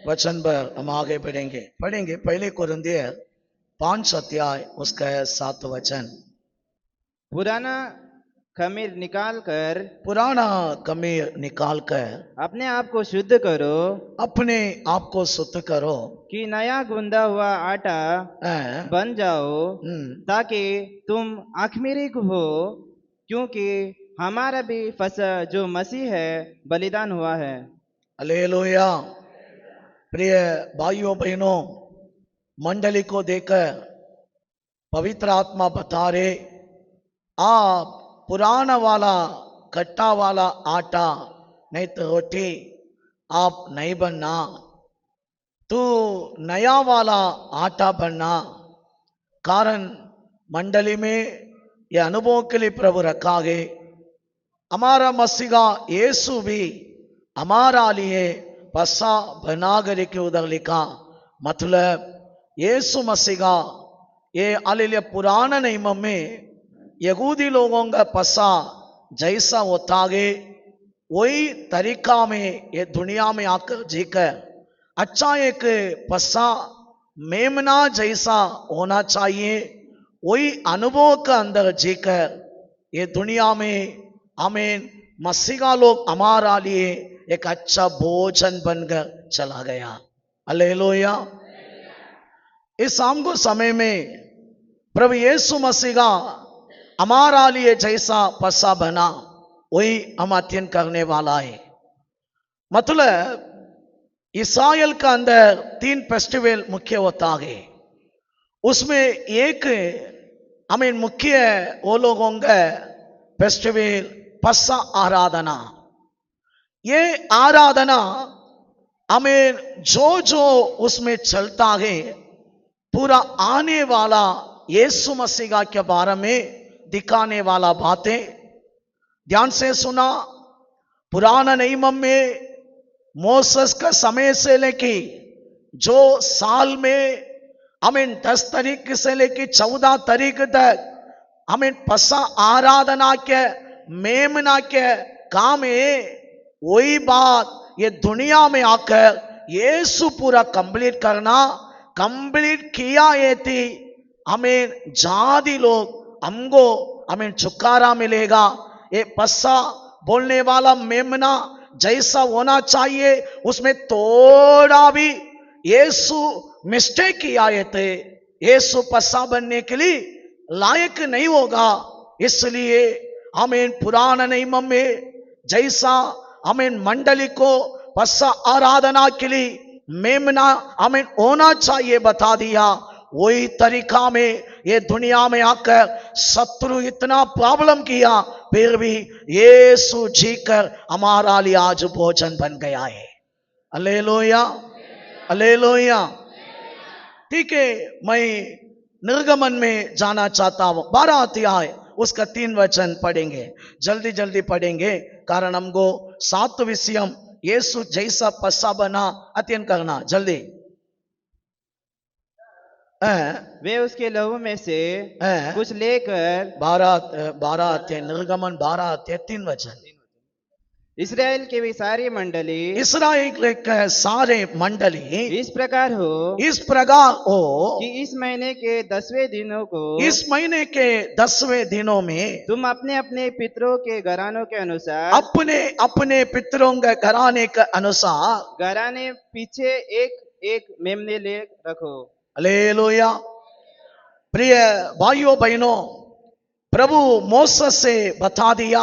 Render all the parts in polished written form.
वचन पर हम आगे पढ़ेंगे पहले कुरिन्थियर 5 अध्याय उसका 7 वचन। पुराना खमीर पुराना खमीर निकाल कर अपने आप को शुद्ध करो अपने आप को शुद्ध करो कि नया गूंदा हुआ आटा हैं? बन जाओ, ताकि तुम अखमीरी हो, क्योंकि हमारा भी फसह जो मसीह है बलिदान हुआ है। हालेलुया। प्रिय भाइयों बहनों, मंडली को देखकर पवित्र आत्मा बता रहे, आप पुराना वाला कट्टा वाला आटा नहीं तो रोटी आप नहीं बनना, तू नया वाला आटा बनना। कारण मंडली में ये अनुभव के लिए प्रभु रखा गए। हमारा मसीहा यीशु भी हमारा लिए पसा बनाकर के उधर लिखा, मतलब यीशु मसीहा ये हालेलुया पुराना नियम में यहूदी लोगों का पसा जैसा होता है वही तरीका में ये दुनिया में आकर जीकर अच्छा एक पसा मेमना जैसा होना चाहिए, वही अनुभव का अंदर जीकर ये दुनिया में आमीन मसीहा लोग हमारा लिए एक अच्छा भोजन बनकर चला गया। हालेलुया। इस शाम को समय में प्रभु यीशु मसीहा हमारा लिए जैसा पसा बना वही हम अध्ययन करने वाला है। मतलब इस्राएल का अंदर 3 फेस्टिवल मुख्य होता है, उसमें एक आमीन मुख्य वो लोगों का फेस्टिवल पसा आराधना। ये आराधना आमीन जो जो उसमें चलता है पूरा आने वाला यीशु मसीहा के बारे में दिखाने वाला बातें ध्यान से सुना। पुराना नियम में मोसेस का समय से लेके जो साल में आमीन 10 तारीख से लेके 14 तारीख तक आमीन पसा आराधना के मेमना के काम है, वही बात ये दुनिया में आकर यीशु पूरा कंप्लीट करना, कंप्लीट किया ये थी हमें जाति लोग हमको हमें छुटकारा मिलेगा। ये पसा बोलने वाला मेमना जैसा होना चाहिए, उसमें थोड़ा भी यीशु मिस्टेक किया ये थे, यीशु पसा बनने के लिए लायक नहीं होगा। इसलिए हमें पुराना नियम में जैसा हमें मंडली को पसा आराधना के लिए मेमना हमें होना चाहिए बता दिया, वही तरीका में ये दुनिया में आकर शत्रु इतना प्रॉब्लम किया, फिर भी यीशु जीकर हमारा लिए आज भोजन बन गया है। Hallelujah, hallelujah. ठीक है, मैं निर्गमन में जाना चाहता हूं। 12 अध्याय उसका 3 वचन पढ़ेंगे, जल्दी जल्दी पढ़ेंगे, कारण हमको 7 विषय यीशु जैसा पसा बना अध्ययन करना। जल्दी। वे उसके लहू में से कुछ लेकर 12 अध्याय निर्गमन 12 अध्याय 3 वचन। इस्राएल की भी सारी मंडली, इस्राएल के सारे मंडली इस प्रकार हो कि इस महीने के 10वें दिनों को, इस महीने के 10वें दिनों में तुम अपने अपने पितरों के घरानों के अनुसार, अपने अपने पितरों के घराने के अनुसार घराने पीछे एक एक मेमने ले रखो। हालेलुया। प्रिय भाइयों बहनों, प्रभु मोसेस से बता दिया,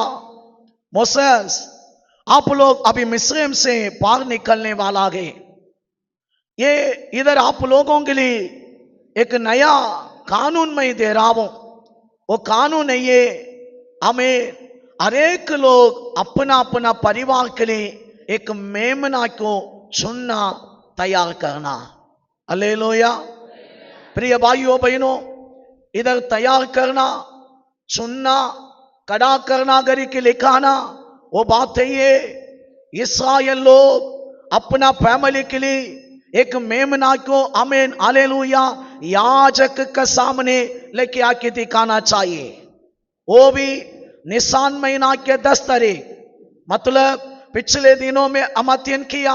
मोसेस आप लोग अभी मिस्र से पार निकलने वाला है, ये इधर आप लोगों के लिए एक नया कानून मैं दे रहा हूं। वो कानून नहीं है, हमें हर एक लोग अपना अपना परिवार के लिए एक मेमना को चुनना तैयार करना। हालेलुया। प्रिय भाइयों बहनों, इधर तैयार करना, चुनना, कड़ा करना, गरी के लिखाना, वो बात है ये। इस्राएल लोग अपना फैमिली के लिए एक मेमना को आमीन हालेलुया याजक के सामने लेके आके दिखाना चाहिए। वो भी निसान महीना के 10 तारीख, मतलब पिछले दिनों में हम अध्ययन किया,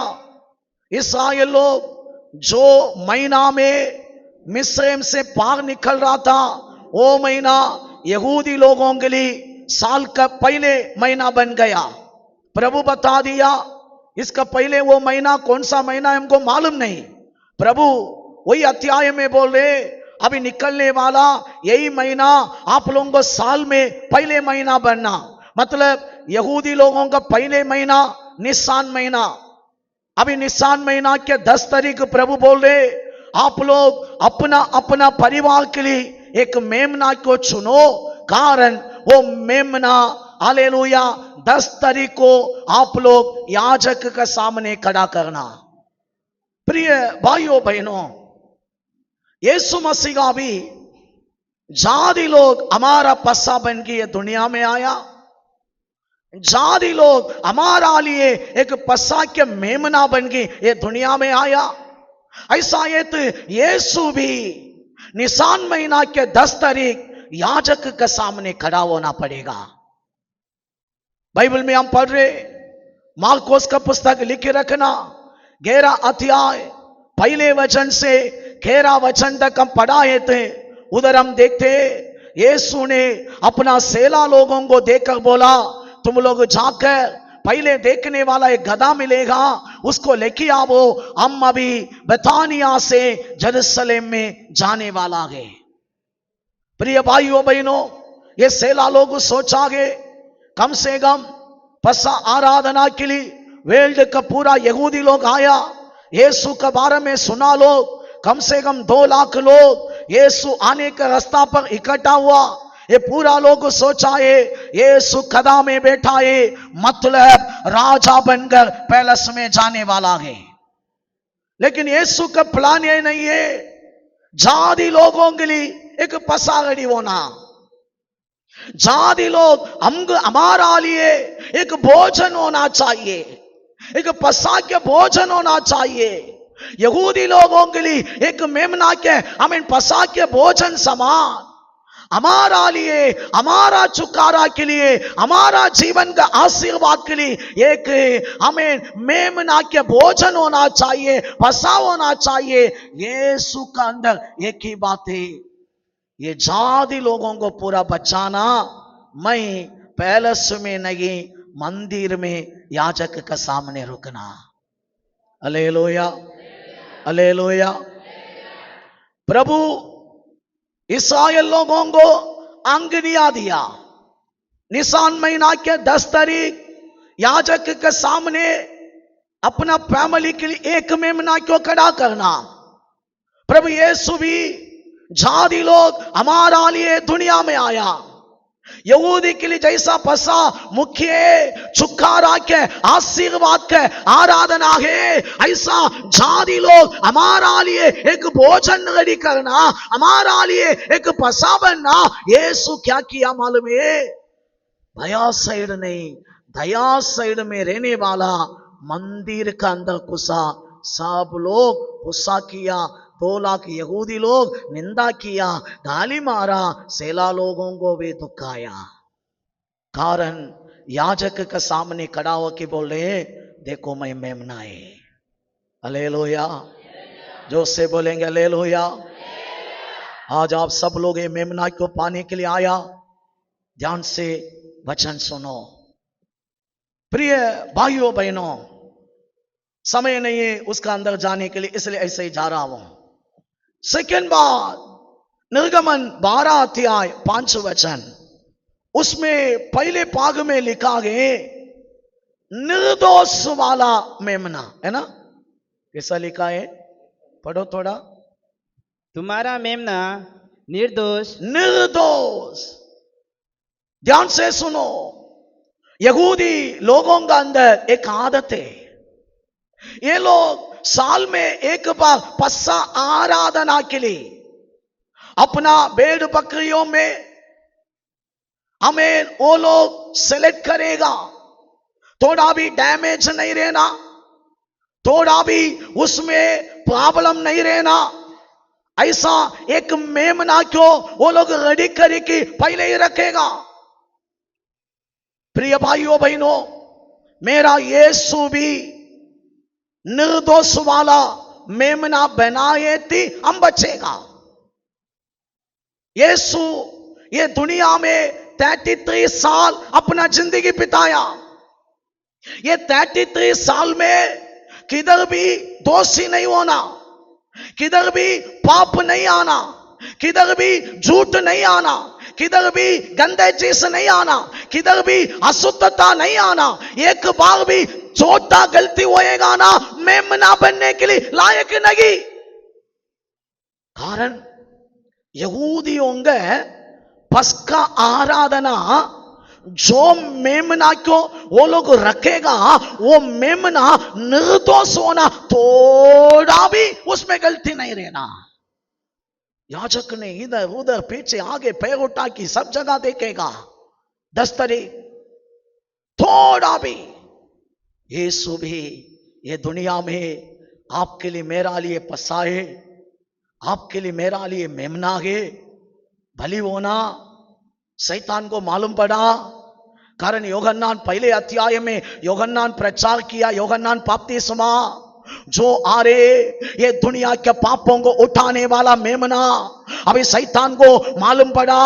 इस्राएल लोग जो महीना में मिस्रैम से पार निकल रहा था, वो महीना यहूदी लोगों के लिए साल का पहले महीना बन गया। प्रभु बता दिया, इसका पहले वो महीना कौन सा महीना है हमको मालूम नहीं। प्रभु वही अध्याय में बोल रहे, अभी निकलने वाला यही महीना आप लोगों को साल में पहले महीना बनना। मतलब यहूदी लोगों का पहले महीना निसान महीना। अभी निसान महीना के 10 तारीख प्रभु बोल रहे, आप लोग अपना अपना परिवार के लिए एक मेमना को चुनो, कारण वो मेमना हालेलुया 10 तारीख को आप लोग याजक के सामने खड़ा करना। प्रिय भाइयों बहनों, यीशु मसीह का भी जाति लोग हमारा पस्सा बन के ये दुनिया में आया। जाति लोग हमारा लिए एक पस्सा के मेमना बन के ये दुनिया में आया। ऐसा ये तो यीशु भी निसान महीना के 10 तारीख याजक के सामने खड़ा होना पड़ेगा। बाइबल में हम पढ़ रहे, मार्कोस का पुस्तक लिखे रखना 11 अध्याय पहले वचन से 11 वचन तक हम पढ़ाए थे। उधर हम देखते यीशु ने अपना सेला लोगों को देखकर बोला, तुम लोग जाकर पहले देखने वाला एक गधा मिलेगा, उसको लेके आओ, हम अभी बेथानिया से यरूशलेम में जाने वाला है। प्रिय भाइयों बहनों, ये सेला लोग सोचा गए कम से कम पस्सा आराधना के लिए वर्ल्ड का पूरा यहूदी लोग आया, यीशु के बारे में सुना लोग, कम से कम 2 लाख लोग यीशु आने का रास्ता पर इकट्ठा हुआ। ये पूरा लोग सोचा है यीशु कदा में बैठा है, मतलब राजा बनकर पैलेस में जाने वाला है। लेकिन यीशु का प्लान ये नहीं है जाति लोगों के लिए एक पसागड़ी होना। जाति लोग हमारा लिए एक भोजन होना चाहिए, एक पसा के भोजन होना चाहिए। यहूदी लोगों के लिए एक मेमना के हमें पसा के भोजन समान, हमारा लिए, हमारा छुटकारा के लिए, हमारा जीवन का आशीर्वाद के लिए एक हमें मेमना के भोजन होना चाहिए, पसा होना चाहिए। यीशु का अंदर एक ही बात है, ये जाति लोगों को पूरा बचाना। मैं पैलेस में नहीं, मंदिर में याजक के सामने रुकना। Hallelujah, hallelujah. प्रभु इस्राएल लोगों को आज्ञा दिया, निसान महीना के 10 तारीख याजक के सामने अपना फैमिली के लिए एक मेमना क्यों खड़ा करना। प्रभु यीशु भी जाति लोग हमारा लिए दुनिया में आया, यहूदी के लिए जैसा पसा मुख्य छुटकारा के आशीर्वाद के आराधना है, ऐसा जाति लोग हमारा लिए एक भोजन रेडी करना, हमारा लिए एक पसा बनना। यीशु क्या किया मालूम है? दया साइड नहीं, दया साइड में रहने वाला मंदिर का अंदर घुसा, सब लोग गुस्सा किया, 2 लाख यहूदी लोग निंदा किया, गाली मारा, सेला लोगों को भी दुखाया। कारण याजक के सामने खड़ा होकर बोल रहे, देखो मैं मेमना है। हालेलुया, जो से बोलेंगे हालेलुया। आज आप सब लोग ये मेमना को पाने के लिए आया, ध्यान से वचन सुनो। प्रिय भाइयों बहनों, समय नहीं है उसका अंदर जाने के लिए, इसलिए ऐसे ही जा रहा हूं। सेकंड बात, निर्गमन 12 अध्याय 5 वचन, उसमें पहले भाग में लिखा गया निर्दोष वाला मेमना, है ना? कैसा लिखा है? पढ़ो थोड़ा। तुम्हारा मेमना निर्दोष, निर्दोष। ध्यान से सुनो, यहूदी लोगों का अंदर एक आदत है, ये लोग साल में एक बार पस्सा आराधना के लिए अपना भेड़ बकरियों में हमें वो लोग सेलेक्ट करेगा, थोड़ा भी डैमेज नहीं रहना, थोड़ा भी उसमें प्रॉब्लम नहीं रहना, ऐसा एक मेमना क्यों वो लोग रेडी करके पहले ही रखेगा। प्रिय भाइयों बहनों, मेरा यीशु भी निर्दोष वाला मेमना बनाए थी, हम बचेगा। यीशु ये दुनिया में 33 साल अपना जिंदगी बिताया। ये 33 साल में किधर भी दोषी नहीं होना, किधर भी पाप नहीं आना, किधर भी झूठ नहीं आना, किधर भी गंदे चीज नहीं आना, किधर भी अशुद्धता नहीं आना। एक बार भी छोटा गलती होएगा ना, मेमना बनने के लिए लायक नहीं। कारण यहूदियों के पस्का आराधना जो मेमना को वो लोग रखेगा, वो मेमना निर्दोष होना, थोड़ा भी उसमें गलती नहीं रहना। याजक ने इधर उधर पीछे आगे पैर उठा की सब जगह देखेगा, दस्तरी थोड़ा भी। यीशु भी ये दुनिया में आपके लिए मेरा लिए पसाए, आपके लिए मेरा लिए मेमना है। भली होना शैतान को मालूम पड़ा, कारण योहन्नान पहले अध्याय में योहन्नान प्रचार किया, योहन्नान बपतिस्मा जो आ रहे ये दुनिया के पापों को उठाने वाला मेमना। अभी शैतान को मालूम पड़ा,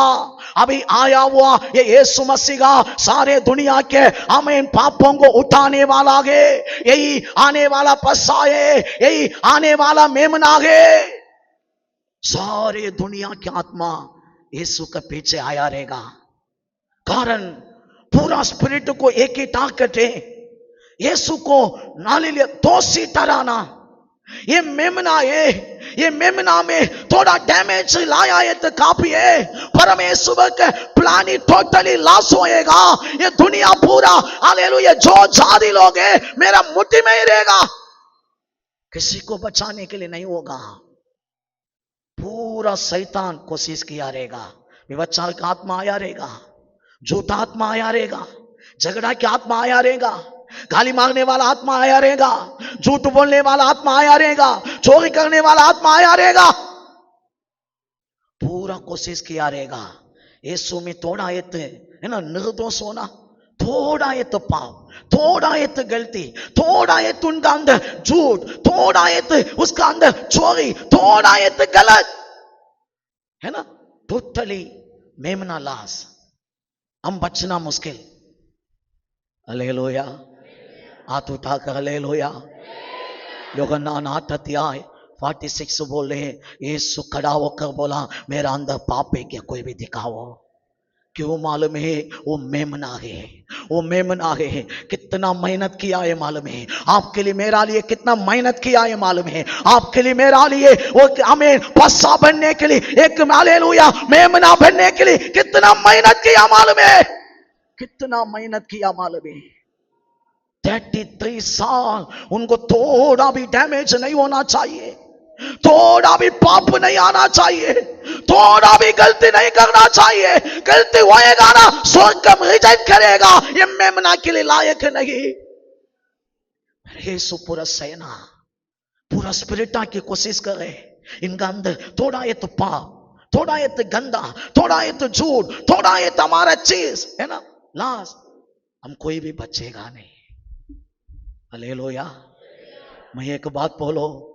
अभी आया हुआ ये यीशु मसीहा सारे दुनिया के आमीन पापों को उठाने वाला है, यही आने वाला पसाए, यही आने वाला मेमना है। सारे दुनिया की आत्मा यीशु के पीछे आया रहेगा, कारण पूरा स्पिरिट को एक ही ताकत है यीशु को नाले लिए दोषी ठहराना। ये मेमना है, ये मेमना में थोड़ा डैमेज लाया है तो काफी है, परमेश्वर के प्लान ही टोटली लॉस होएगा। ये दुनिया पूरा हालेलुया जो जादी लोग है मेरा मुट्ठी में ही रहेगा, किसी को बचाने के लिए नहीं होगा। पूरा शैतान कोशिश किया रहेगा, विवचार का आत्मा आया रहेगा, झूठा आत्मा आया रहेगा, झगड़ा की आत्मा आया रहेगा, गाली मारने वाला आत्मा आया रहेगा, झूठ बोलने वाला आत्मा आया रहेगा, चोरी करने वाला आत्मा आया रहेगा। पूरा कोशिश किया रहेगा। यीशु में थोड़ा एक है ना निर्दोष होना, थोड़ा एक पाप, थोड़ा एक गलती, थोड़ा एक उनका अंदर झूठ, थोड़ा एक उसका अंदर चोरी, थोड़ा एक गलत है ना, टोटली मेमना लाश, हम बचना मुश्किल। हालेलुया, हाथ उठाकर हालेलुया। योहन्नान 8:46 बोल रहे हैं, यीशु खड़ा होकर बोला मेरा अंदर पाप है क्या, कोई भी दिखाओ। क्यों मालूम है, वो मेमना है, वो मेमना है। कितना मेहनत किया है मालूम है, आपके लिए मेरा लिए कितना मेहनत किया है मालूम है, आपके लिए मेरा लिए वो हमें पस्सा बनने के लिए, एक हालेलुया मेमना बनने के लिए कितना मेहनत किया मालूम है, कितना मेहनत किया मालूम है। 33 साल उनको थोड़ा भी डैमेज नहीं होना चाहिए, थोड़ा भी पाप नहीं आना चाहिए, थोड़ा भी गलती नहीं करना चाहिए। गलती होएगा ना स्वर्ग रिजेक्ट करेगा, ये मेमना के लिए लायक नहीं। यीशु पूरा सेना पूरा स्पिरिटा की कोशिश करे, इनका अंदर थोड़ा ये तो पाप, थोड़ा ये तो गंदा, थोड़ा ये तो झूठ, थोड़ा ये तो हमारा चीज है ना, लास्ट हम कोई भी बचेगा नहीं। हालेलुया। मैं एक बात बोलो,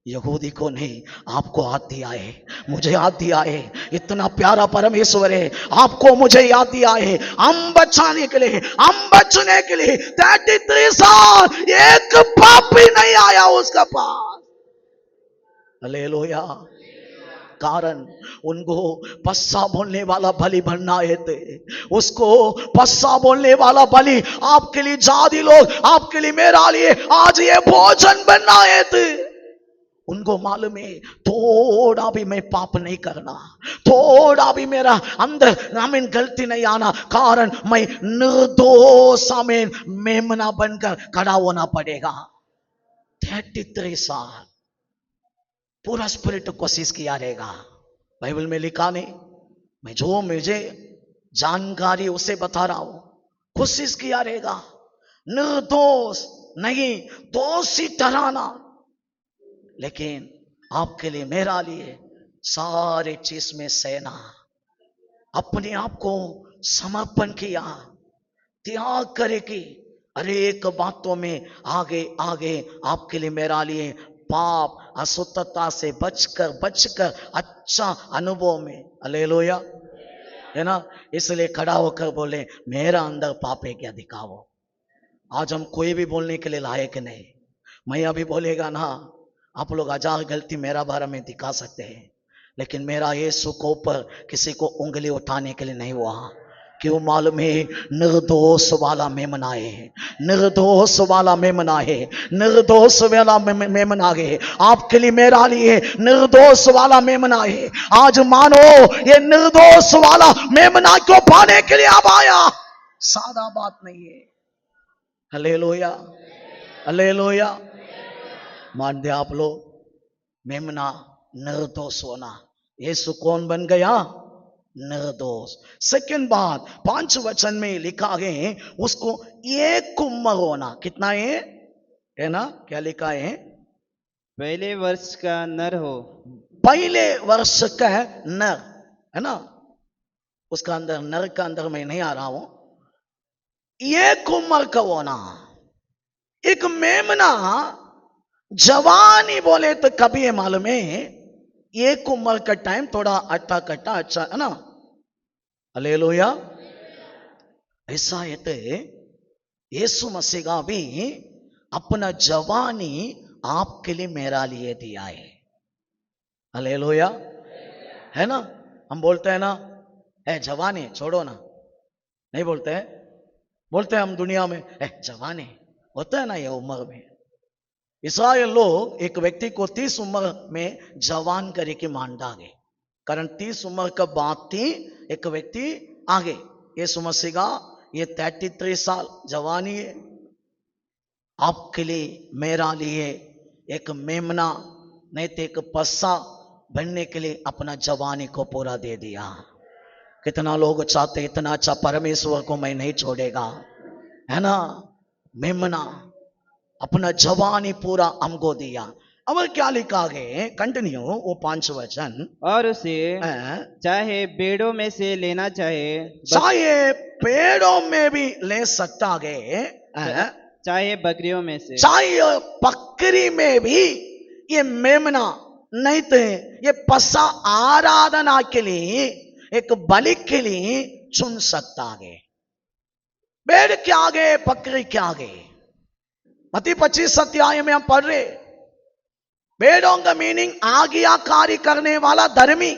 यहूदी को नहीं आपको याद दिया है, मुझे याद दिया है, इतना प्यारा परमेश्वर है, आपको मुझे याद दिया है, हम बचाने के लिए, हम बचने के लिए 33 साल एक पाप भी नहीं आया उसका पास। हालेलुया। कारण उनको पस्सा बोलने वाला बलि बनना है थे, उसको पस्सा बोलने वाला बलि आपके लिए जादी लोग, आपके लिए मेरा लिए आज ये भोजन बनना है थे। उनको मालूम है थोड़ा भी मैं पाप नहीं करना, थोड़ा भी मेरा अंदर आमीन गलती नहीं आना, कारण मैं निर्दोष आमीन मेमना बनकर खड़ा होना पड़ेगा। 33 साल पूरा स्पिरिट कोशिश किया रहेगा। बाइबल में लिखा नहीं, मैं जो मुझे जानकारी उसे बता रहा हूं, कोशिश किया रहेगा निर्दोष नहीं, दोषी ठहराना। लेकिन आपके लिए मेरा लिए सारे चीज में सेना, अपने आप को समर्पण किया, त्याग करेगी, अनेक बातों में आगे आगे आपके लिए मेरा लिए पाप अशुद्धता से बचकर बचकर अच्छा अनुभव में, हालेलुया, है ना। इसलिए खड़ा होकर बोले मेरा अंदर पाप है क्या दिखाओ। आज हम कोई भी बोलने के लिए लायक नहीं। मैं अभी बोलेगा ना, आप लोग हजार गलती मेरा बारे में दिखा सकते हैं, लेकिन मेरा यीशु को ऊपर किसी को उंगली उठाने के लिए नहीं हुआ। क्यों मालूम है? निर्दोष वाला मेमना है, निर्दोष वाला मेमना है, निर्दोष वाला मेमना है। आपके लिए मेरा लिए निर्दोष वाला मेमना है। आज मानो ये निर्दोष वाला मेमना को पाने के लिए आप आया, सादा बात नहीं है। Hallelujah, hallelujah. मान दे आप लोग, मेमना निर्दोष होना। यीशु कौन बन गया? निर्दोष। सेकंड बात, 5 वचन में लिखा है उसको एक उम्र होना। कितना है ना, क्या लिखा है? पहले वर्ष का नर हो। पहले वर्ष का नर, है ना। उसका अंदर नर का अंदर मैं नहीं आ रहा हूं। एक उम्र का होना। एक मेमना जवानी बोले तो कभी है मालूम है, एक उम्र का टाइम थोड़ा अट्टा कट्टा अच्छा, है ना। हालेलुया। ऐसा है तो यीशु मसीह का भी अपना जवानी आपके लिए मेरा लिए दिया है। हालेलुया, है ना। हम बोलते हैं ना, ए जवानी छोड़ो ना, नहीं बोलते हैं। बोलते हैं हम दुनिया में, ए जवानी होता है ना ये उम्र में। इस्राएल लोग एक व्यक्ति को 30 उम्र में जवान करे के मान डागे, कारण 30 उम्र का बाद थी एक व्यक्ति आगे। यीशु मसीह का ये 33 साल जवानी है। आपके लिए मेरा लिए एक मेमना नहीं तो एक पस्सा बनने के लिए अपना जवानी को पूरा दे दिया। कितना लोग चाहते इतना अच्छा परमेश्वर को मैं नहीं छोड़ेगा, है ना। मेमना अपना जवानी पूरा हमको दिया। अब क्या लिखा गए, कंटिन्यू वो 5 वचन। और उसे हैं? चाहे पेड़ों में से लेना चाहे चाहे पेड़ों में भी ले सकता गए, चाहे बकरियों में से, चाहे बकरी में भी ये मेमना नहीं तो ये पसा आराधना के लिए एक बलि के लिए चुन सकता आगे। पेड़ के आगे बकरी के आगे। मत्ती 25 अध्याय में हम पढ़ रहे, पेड़ों का मीनिंग आज्ञाकारी करने वाला धर्मी,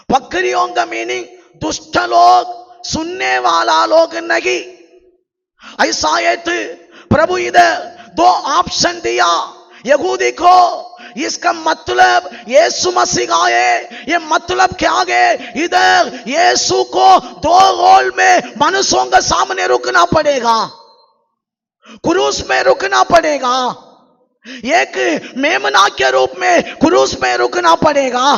बकरियों का मीनिंग दुष्ट लोग, सुनने वाला लोग नहीं। ऐसा है तो प्रभु इधर 2 ऑप्शन दिया यहूदी को। इसका मतलब यीशु मसीह आए, ये मतलब क्या है? इधर यीशु को 2 रोल में मनुष्यों के सामने रुकना पड़ेगा, क्रूस में रुकना पड़ेगा। एक मेमना के रूप में क्रूस में रुकना पड़ेगा,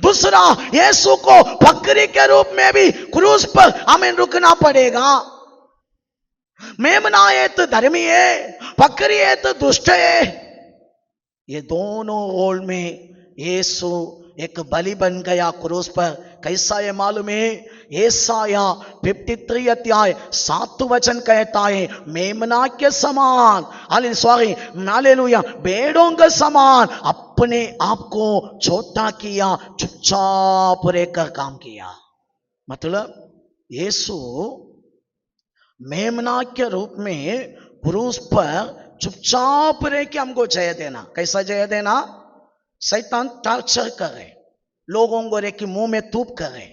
दूसरा यीशु को बकरी के रूप में भी क्रूस पर हमें रुकना पड़ेगा। मेमना है तो धर्मी है, बकरी है तो दुष्ट है। ये दोनों रोल में यीशु एक बलि बन गया क्रूस पर। कैसा है मालूम है? यशाया 53 अध्याय 7 वचन कहता है, मेमना के समान, हालेलुया, भेड़ों के समान अपने आप को छोटा किया, चुपचाप रहकर काम किया। मतलब यीशु मेमना के रूप में क्रूस पर चुपचाप रह के हमको जय देना। कैसा जय देना? शैतान टॉर्चर करे, लोगों को रे की मुंह में तूप करे,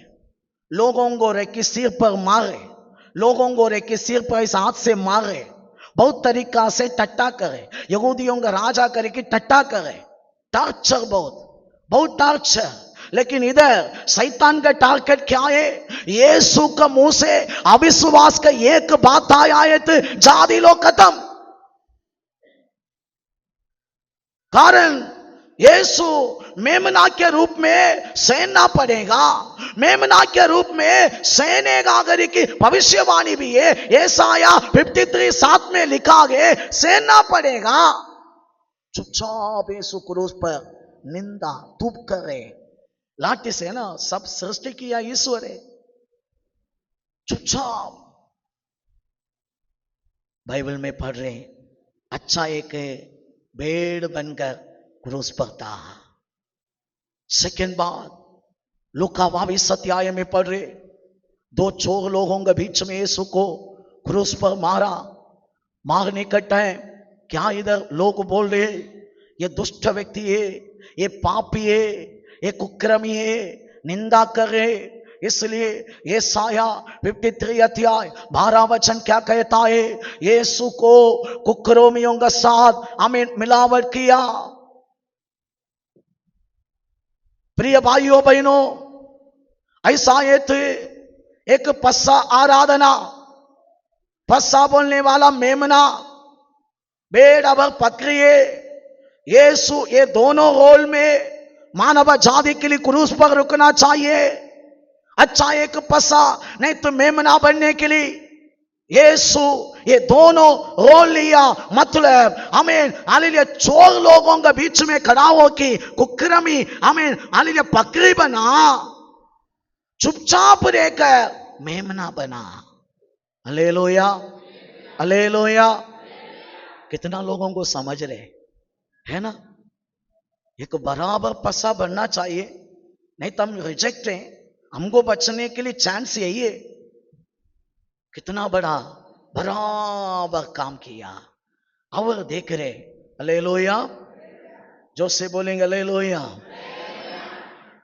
लोगों को रे की सिर पर मारे, लोगों को रे की सिर पर इस हाथ से मारे, बहुत तरीका से टट्टा करे, यहूदियों का राजा करे कि टट्टा करे, टॉर्चर, बहुत टॉर्चर। लेकिन इधर शैतान का टारगेट क्या है? यीशु का मुंह से अविश्वास का एक बात आया है तो जाति लोग खत्म। कारण यीशु मेमना के रूप में सहना पड़ेगा, मेमना के रूप में सहने का अगर की भविष्यवाणी भी है। यशाया 53:7 में लिखा गया सहना पड़ेगा। चुपचाप यीशु क्रूस पर निंदा तुप करे, लाठी से ना सब सृष्टि किया ईश्वर है, चुपचाप बाइबल में पढ़ रहे हैं, अच्छा एक भेड़ बनकर क्रूस पर था। सेकंड बात, लूका 22 अध्याय में पढ़ रहे, दो चोर लोगों के बीच में यीशु को क्रूस पर मारा। मारने का टाइम क्या इधर लोग बोल रहे, ये दुष्ट व्यक्ति है, ये पापी है, ये कुक्रमी है, निंदा कर रहे। इसलिए ये साया 53 अध्याय 12 वचन क्या कहता है, यीशु को कुकर्मियों के साथ हमें मिलावट किया। प्रिय भाइयों बहनों, ऐसा ये थे एक पस्सा आराधना, पस्सा बोलने वाला मेमना, भेड़ अब बकरी है। यीशु ये दोनों रोल में मानव जाति के लिए क्रूस पर रुकना चाहिए। अच्छा एक पस्सा नहीं तो मेमना बनने के लिए यीशु ये दोनों रोल लिया। मतलब हमें हालेलुया चोर लोगों के बीच में खड़ा होकर कुकर्मी हमें हालेलुया बकरी बना, चुपचाप रहकर मेमना बना। Hallelujah hallelujah. कितना लोगों को समझ रहे है ना, एक बराबर पस्सा बनना चाहिए, नहीं तो हम रिजेक्ट हैं, हमको बचने के लिए चांस यही है। कितना बड़ा बराबर काम किया और देख रहे। हालेलुया, जो से बोलेंगे हालेलुया।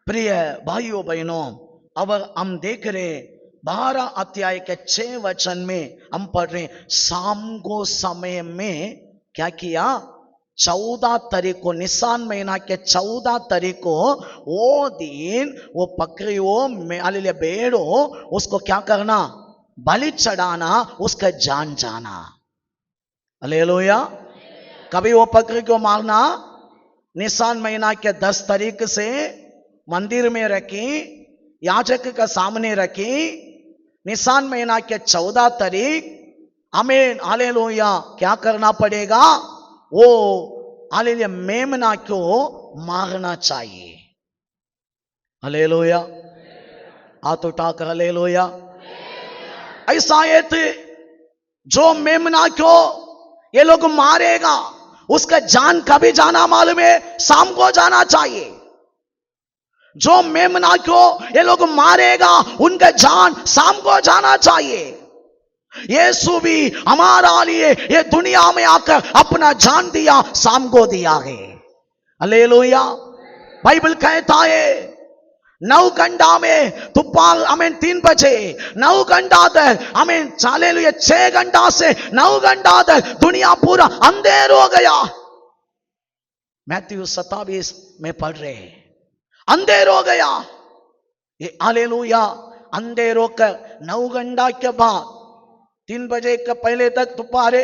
प्रिय भाइयों बहनों, अब हम देख रहे 12 अध्याय के 6 वचन में हम पढ़ रहे, शाम को समय में क्या किया, 14 तारीख को, निसान महीना के 14 तारीख को वो दिन वो बकरी हो हालेलुया भेड़ हो, उसको क्या करना, बलि चढ़ाना, उसका जान जाना। हालेलुया। कभी वो बकरी को मारना, निसान महीना के 10 तारीख से मंदिर में रखी, याजक का सामने रखी, निसान महीना के 14 तारीख हमें हालेलुया क्या करना पड़ेगा, वो हालेलुया मेमना को मारना चाहिए। हालेलुया, हाथ उठाकर हालेलुया। ऐसा ये थे जो मेमना को ये लोग मारेगा, उसका जान कभी जाना मालूम है, शाम को जाना चाहिए। जो मेमना को ये लोग मारेगा, उनका जान शाम को जाना चाहिए। यीशु भी हमारा लिए ये दुनिया में आकर अपना जान दिया, शाम को दिया है। हालेलुया। बाइबल कहता है 9 घंटा में दोपहर हमें 3 बजे 9 घंटा तक हमें हालेलुया 6 घंटा से 9 घंटा तक दुनिया पूरा अंधेर हो गया। मैथ्यू 27 में पढ़ रहे हैं, अंधेर हो गया। ये हालेलुया अंधेर होकर 9 घंटा के बाद 3 बजे के पहले तक दोपहर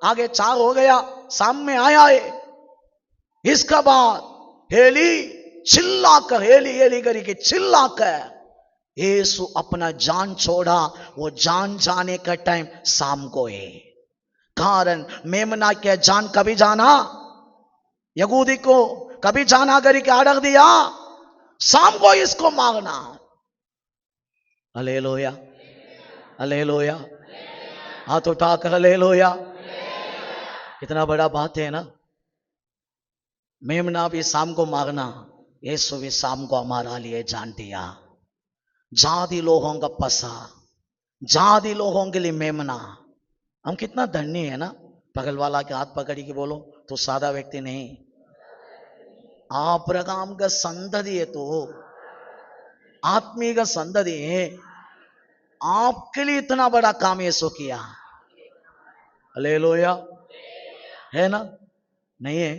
आगे 4 हो गया, शाम में आया है। इसके बाद हेली चिल्लाकर, हेली हेली करके चिल्लाकर यीशु अपना जान छोड़ा। वो जान जाने का टाइम शाम को है। कारण मेमना के जान कभी जाना, यहूदी को कभी जाना करके आर्डर दिया, शाम को इसको मारना। हालेलुया हालेलुया, हाथ उठाकर हालेलुया। कितना बड़ा बात है ना, मेमना भी शाम को मारना, यीशु भी शाम को हमारा लिए जान दिया। जाति लोगों का पसा, जाति लोगों के लिए मेमना। हम कितना धन्य है ना, बगल वाला के हाथ पकड़ी के बोलो, तो सादा व्यक्ति नहीं, अब्राहम का संतति है, तो आत्मी का संतति है। आपके लिए इतना बड़ा काम यीशु किया। हालेलुया, है ना, नहीं है?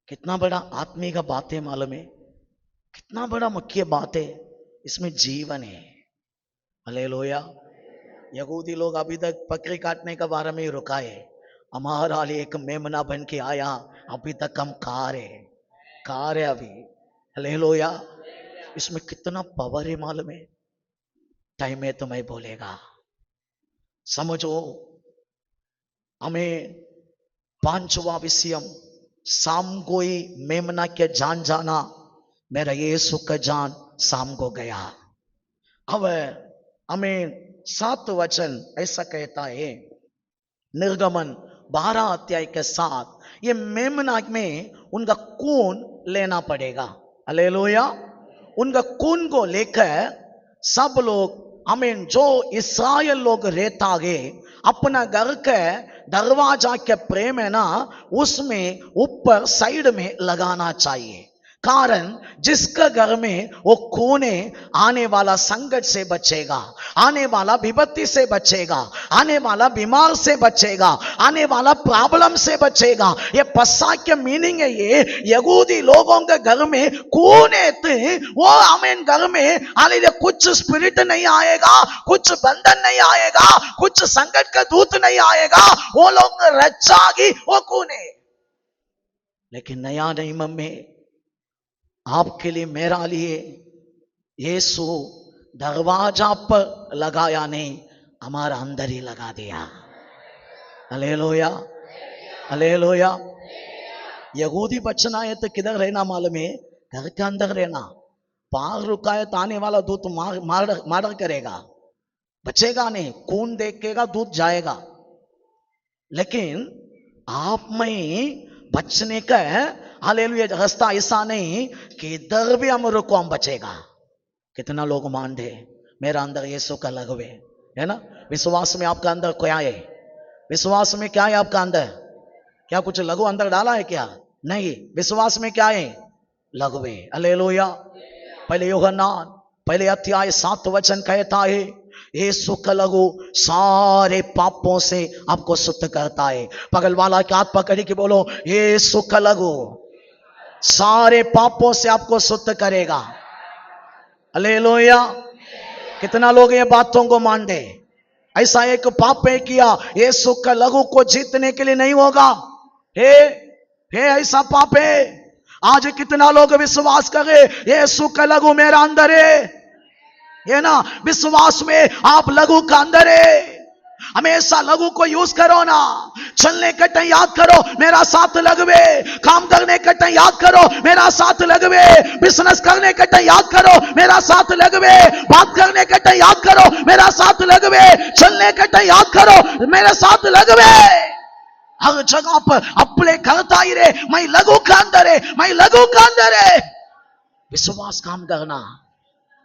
कितना बड़ा आत्मी का बात है मालूम है, कितना बड़ा मुख्य बात है, इसमें जीवन है। हालेलुया। यहूदी लोग अभी तक बकरी काटने के बारे में ही रुका है, हमारा लिए एक मेमना बन के आया, अभी तक हम खा रहे अभी। हालेलुया। इसमें कितना पावर है मालूम है। टाइम है तो मैं बोलेगा, समझो। हमें 5वां विषय, शाम को ही मेमना के जान जाना, मेरा यीशु का जान शाम को गया। अब हमें 7 वचन ऐसा कहता है, निर्गमन 12 अध्याय के 7, ये मेमना में उनका खून लेना पड़ेगा। हालेलुया। उनका खून को लेकर सब लोग, आमीन, जो इस्राएल लोग रहता है, अपना घर के दरवाजा के प्रेम है ना, उसमें ऊपर साइड में लगाना चाहिए। कारण जिसका घर में वो खून है, आने वाला संकट से बचेगा, आने वाला विपत्ति से बचेगा, आने वाला बीमार से बचेगा, आने वाला प्रॉब्लम से बचेगा। ये पस्सा के मीनिंग है, ये यहूदी लोगों के घर में खून है तो वो आमीन घर में हालेलुया कुछ स्पिरिट नहीं आएगा, कुछ बंधन नहीं आएगा, कुछ संकट का दूत नहीं आएगा, वो लोग रचागी वो खून है। लेकिन नया नियम में आपके लिए मेरा लिए यीशु दरवाजा पर लगाया नहीं, हमारा अंदर ही लगा दिया। Hallelujah, hallelujah. यहूदी बचना है तो किधर रहना मालूम है? घर के अंदर रहना। बाहर रुका है तो आने वाला दूत मार करेगा, बचेगा नहीं, खून देखेगा, दूत जाएगा। लेकिन आप में बचने का हालेलुया रास्ता ऐसा नहीं कि इधर भी हम रुको, हम बचेगा। कितना लोग मान दे मेरा अंदर यीशु का लघु है ना? विश्वास में आपका अंदर क्या है? विश्वास में क्या है आपका अंदर? क्या कुछ लघु अंदर डाला है क्या? नहीं, विश्वास में क्या है? लघु है। हालेलुया। पहले यूहन्ना पहले अध्याय 7 वचन कहता है, यीशु का लघु सारे पापों से आपको शुद्ध करता है। पगल वाला के हाथ पकड़ के बोलो, यीशु का लघु सारे पापों से आपको शुद्ध करेगा। हालेलुया। कितना लोग ये बातों को मान दे? ऐसा एक पाप है किया, यीशु का लघु को जीतने के लिए नहीं होगा। हे ऐसा पाप है। आज कितना लोग विश्वास करे यीशु का लघु मेरा अंदर है ना? विश्वास में आप लघु का अंदर है। हमेशा लघु को यूज करो ना। चलने के टाइम याद करो मेरा साथ लगवे, काम करने के टाइम याद करो मेरा साथ लगवे, बिजनेस करने के टाइम याद करो मेरा साथ लगवे, बात करने के टाइम याद करो मेरा साथ लगवे, चलने के टाइम याद करो मेरा साथ लगवे। हर जगह पर अपने करता ही रहे, मैं लघु का अंदर है, मैं लघु का अंदर है। विश्वास काम करना।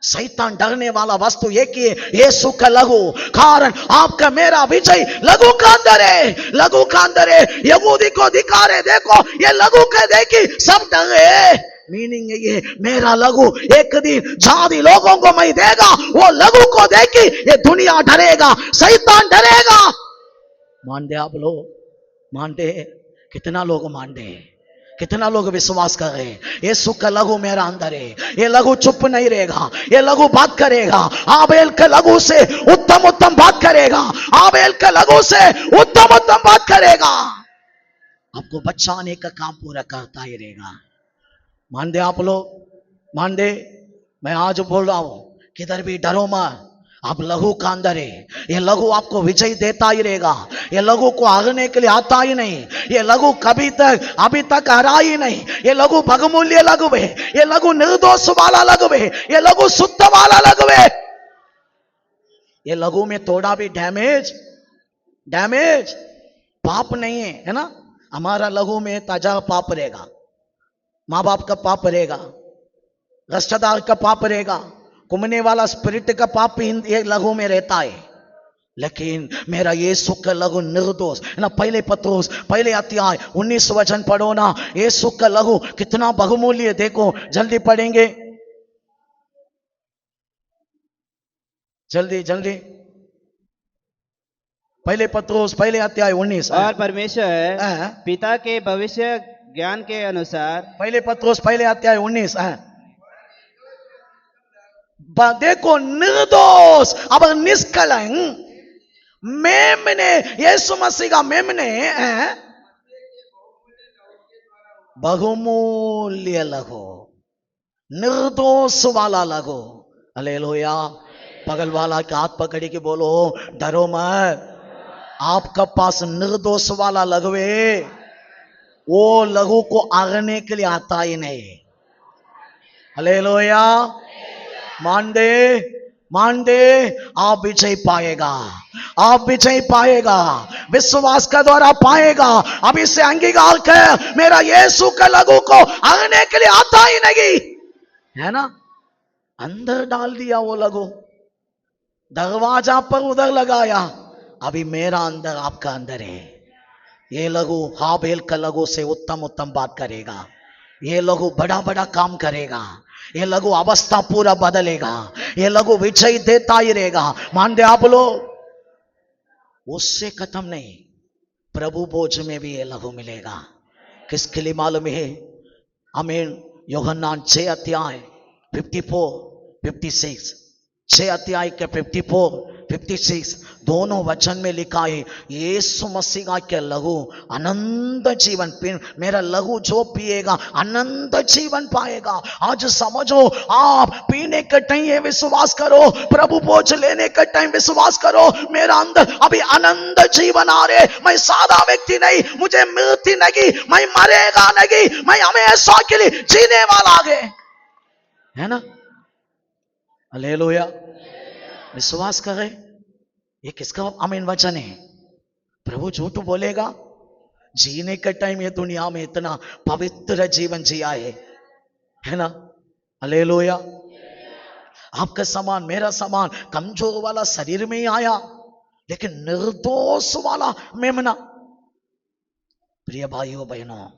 शैतान डरने वाला वस्तु एक ही है, यीशु का लघु। कारण आपका मेरा विजय लघु का अंदर है, लघु का अंदर है। यहूदी को दिखारे देखो, ये लघु के देखी सब डरे। मीनिंग ये मेरा लघु एक दिन जाति लोगों को मैं देगा, वो लघु को देखी ये दुनिया डरेगा, शैतान डरेगा। मान दे आप लोग? मान दे? कितना लोग मान दे? कितना लोग विश्वास कर रहे हैं? यीशु का लघु मेरा अंदर है। ये लघु चुप नहीं रहेगा, ये लघु बात करेगा। आबेल के लघु से उत्तम उत्तम बात करेगा, आबेल के लघु से उत्तम उत्तम बात करेगा। आपको बचाने का काम पूरा करता ही रहेगा। मान दे आप लोग? मान दे? मैं आज बोल रहा हूं, किधर भी डरो मत, आप लघु का अंदर है। ये लघु आपको विजय देता ही रहेगा। ये लघु को हारने के लिए आता ही नहीं। ये लघु कभी तक अभी तक हरा ही नहीं। ये लघु बहुमूल्य लघु है, ये लघु निर्दोष वाला लघु है, ये लघु शुद्ध वाला लघु है। ये लघु में थोड़ा भी डैमेज पाप नहीं है ना? हमारा लघु में ताजा पाप रहेगा, माँ बाप का पाप रहेगा, रिश्तेदार का पाप रहेगा, घूमने वाला स्पिरिट का पाप ये लघु में रहता है। लेकिन मेरा यीशु का लघु निर्दोष है ना? पहले पत्रोस पहले अध्याय 19 वचन पढ़ो ना। यीशु का लघु कितना बहुमूल्य, देखो जल्दी पढ़ेंगे, जल्दी जल्दी। पहले पत्रोस पहले अध्याय 19। और परमेश्वर पिता के भविष्य ज्ञान के अनुसार, पहले पत्रोस पहले अध्याय 19। देखो निर्दोष अब निष्कलंक मेमने, यीशु मसीह का मेमने बहुमूल्य लघु, निर्दोष वाला लघु। हालेलुया। बगल वाला के हाथ पकड़ी के बोलो, डरो मत, आपका पास निर्दोष वाला लघु है। वो लघु को आगने के लिए आता ही नहीं। हालेलुया। मान दे? मान दे, आप विजय पाएगा, आप विजय पाएगा, विश्वास का द्वारा पाएगा। अभी से अंगीकार कर, मेरा यीशु के लहू को अगने के लिए आता ही नहीं है ना। अंदर डाल दिया वो लहू, दरवाजा पर उधर लगाया, अभी मेरा अंदर आपका अंदर है। ये लहू हाबेल का लहू से उत्तम उत्तम बात करेगा, ये लहू बड़ा बड़ा काम करेगा, ये लहू अवस्था पूरा बदलेगा, ये लहू विजय देता ही रहेगा। मान दे आप लोग, उससे खत्म नहीं, प्रभु भोज में भी ये लहू मिलेगा। किसके लिए मालूम है? आमीन। यूहन्ना 6 अध्याय 54 56, 6 अध्याय के 54 56 दोनों वचन में लिखा है, यीशु मसीह के लहू अनंत जीवन, मेरा लहू जो पिएगा अनंत जीवन पाएगा। आज समझो, आप पीने के टाइम ये विश्वास करो, प्रभु भोज लेने के टाइम विश्वास करो, मेरा अंदर अभी अनंत जीवन आ रहे। मैं सादा व्यक्ति नहीं, मुझे मृत्यु नहीं, मैं मरेगा नहीं, मैं हमेशा के लिए जीने वाला आगे है ना। हालेलुया। विश्वास करे, ये किसका आमीन वचन है? प्रभु झूठ बोलेगा? जीने के टाइम ये दुनिया में इतना पवित्र जीवन जिया है ना। हालेलुया। आपका समान, मेरा समान कमजोर वाला शरीर में ही आया, लेकिन निर्दोष वाला मेमना। प्रिय भाइयों बहनों,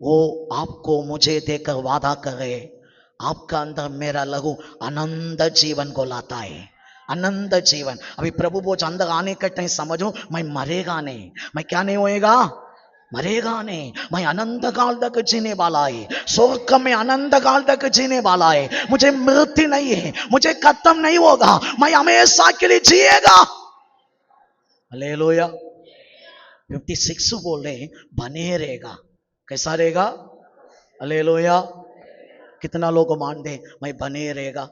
वो आपको मुझे देकर वादा करे, आपका अंदर मेरा लहू अनंत जीवन को लाता है, अनंत जीवन। अभी प्रभु बोझ अंदर आने का टाइम समझो, मैं मरेगा नहीं, मैं क्या नहीं होएगा, मरेगा नहीं, मैं अनंत काल तक जीने वाला है, स्वर्ग में अनंत काल तक जीने वाला है, मुझे मृत्यु नहीं है, मुझे खत्म नहीं होगा, मैं हमेशा के लिए जिएगा। हालेलुया। 56 बोल रहे बने रहेगा, कैसा रहेगा? हालेलुया। कितना लोग मान दे मैं बने रहेगा,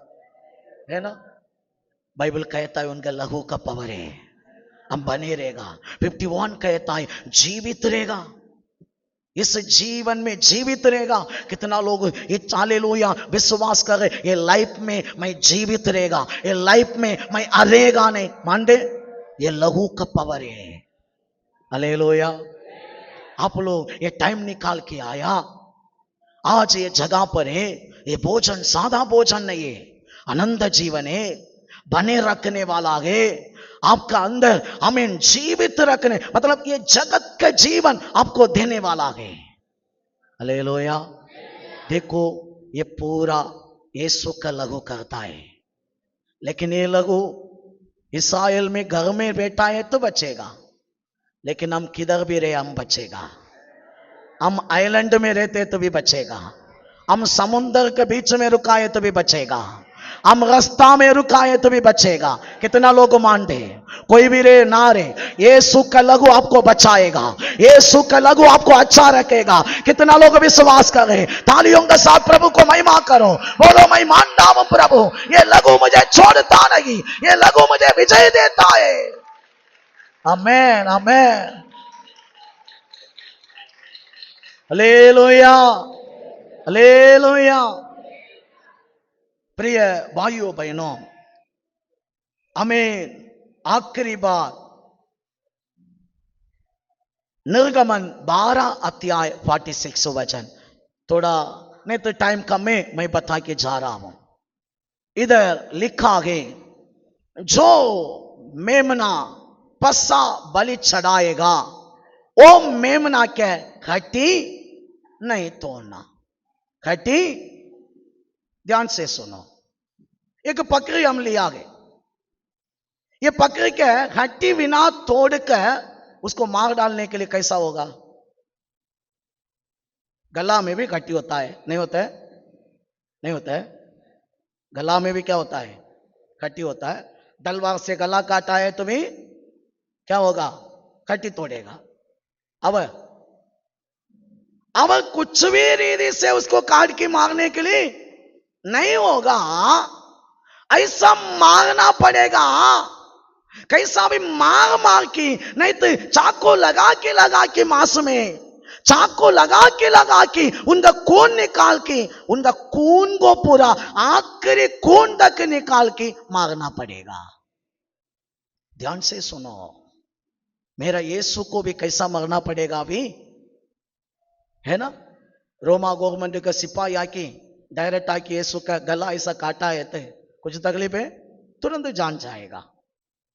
है ना। बाइबल कहता है उनका लहू का पावर है, हम बने रहेगा। 51 कहता है जीवित रहेगा, इस जीवन में जीवित रहेगा। कितना लोग ये हालेलुया विश्वास करे, ये लाइफ में मैं जीवित रहेगा, ये लाइफ में मैं अरेगा नहीं। मान दे, ये लहू का पावर है। हालेलुया। आप लोग ये टाइम निकाल के आया, आज ये जगह पर है, ये भोजन सादा भोजन नहीं है, अनंत जीवन है, बने रखने वाला है आपका अंदर, हमें जीवित रखने, मतलब ये जगत का जीवन आपको देने वाला है। हालेलुया। देखो, ये पूरा यीशु का लहू करता है, लेकिन ये लहू इस्राएल में घर में बैठा है तो बचेगा, लेकिन हम किधर भी रहे हम बचेगा। हम आइलैंड में रहते तो भी बचेगा, हम समुद्र के बीच में रुकाए तो भी बचेगा, हम रास्ता में रुकाए तो भी बचेगा। कितना लोग मान दे, कोई भी रे ना रे, यीशु का लहू आपको बचाएगा, यीशु का लहू आपको अच्छा रखेगा। कितना लोग विश्वास कर रहे? तालियों के साथ प्रभु को महिमा करो, बोलो मैं मानता हूं प्रभु, ये लहू मुझे छोड़ता नहीं, ये लहू मुझे विजय देता है। Amen, amen. Hallelujah, hallelujah. प्रिय भाइयों बहनों, हमें आखिरी बात निर्गमन 12 अध्याय 46 वचन, थोड़ा नहीं तो टाइम कम है, मैं बता के जा रहा हूं। इधर लिखा है, जो मेमना पस्सा बलि चढ़ाएगा वो मेमना के खटी नहीं तोड़ना। खटी, ध्यान से सुनो, एक बकरी हम लिया गए, ये बकरी के हड्डी बिना तोड़कर उसको मार डालने के लिए कैसा होगा? गला में भी खट्टी होता है, नहीं होता है? नहीं होता है? गला में भी क्या होता है? खट्टी होता है। तलवार से गला काटा है तो भी क्या होगा? खट्टी तोड़ेगा। अब कुछ भी रीति से उसको काट के मारने के लिए नहीं होगा, ऐसा मारना पड़ेगा। कैसा भी मार मार के, नहीं तो चाकू लगा के मांस में चाकू लगा के उनका खून निकाल के, उनका खून को पूरा आखिरी खून तक निकाल के मारना पड़ेगा। ध्यान से सुनो, मेरा यीशु को भी कैसा मरना पड़ेगा अभी, है ना। रोमा गवर्नमेंट का सिपाही आके डायरेक्ट आके यीशु का गला ऐसा काटा है तो कुछ तकलीफ है, तुरंत जान जाएगा।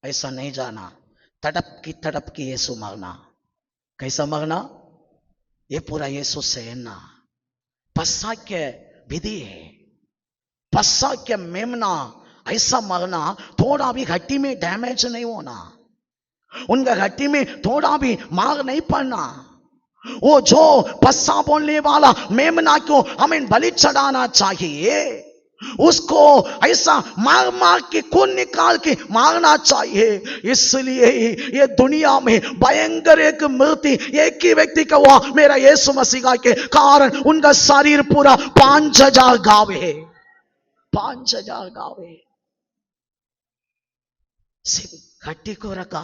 ऐसा नहीं जाना, तड़प की यीशु मरना। कैसा मरना, ये पूरा यीशु सहना। पस्सा के विधि है, पस्सा के मेमना, ऐसा मरना थोड़ा भी हड्डी में डैमेज नहीं होना, उनका हड्डी में थोड़ा भी मार नहीं पड़ना। वो जो पस्सा बोलने वाला मेमना को हमें बलि चढ़ाना चाहिए, उसको ऐसा मार मार के खून निकाल के मारना चाहिए। इसलिए ये दुनिया में भयंकर एक मृत्यु एक ही व्यक्ति का हुआ, मेरा यीशु मसीह के कारण उनका शरीर पूरा 5000 गावे है, 5000 गावे सिर्फ हड्डी को रखा।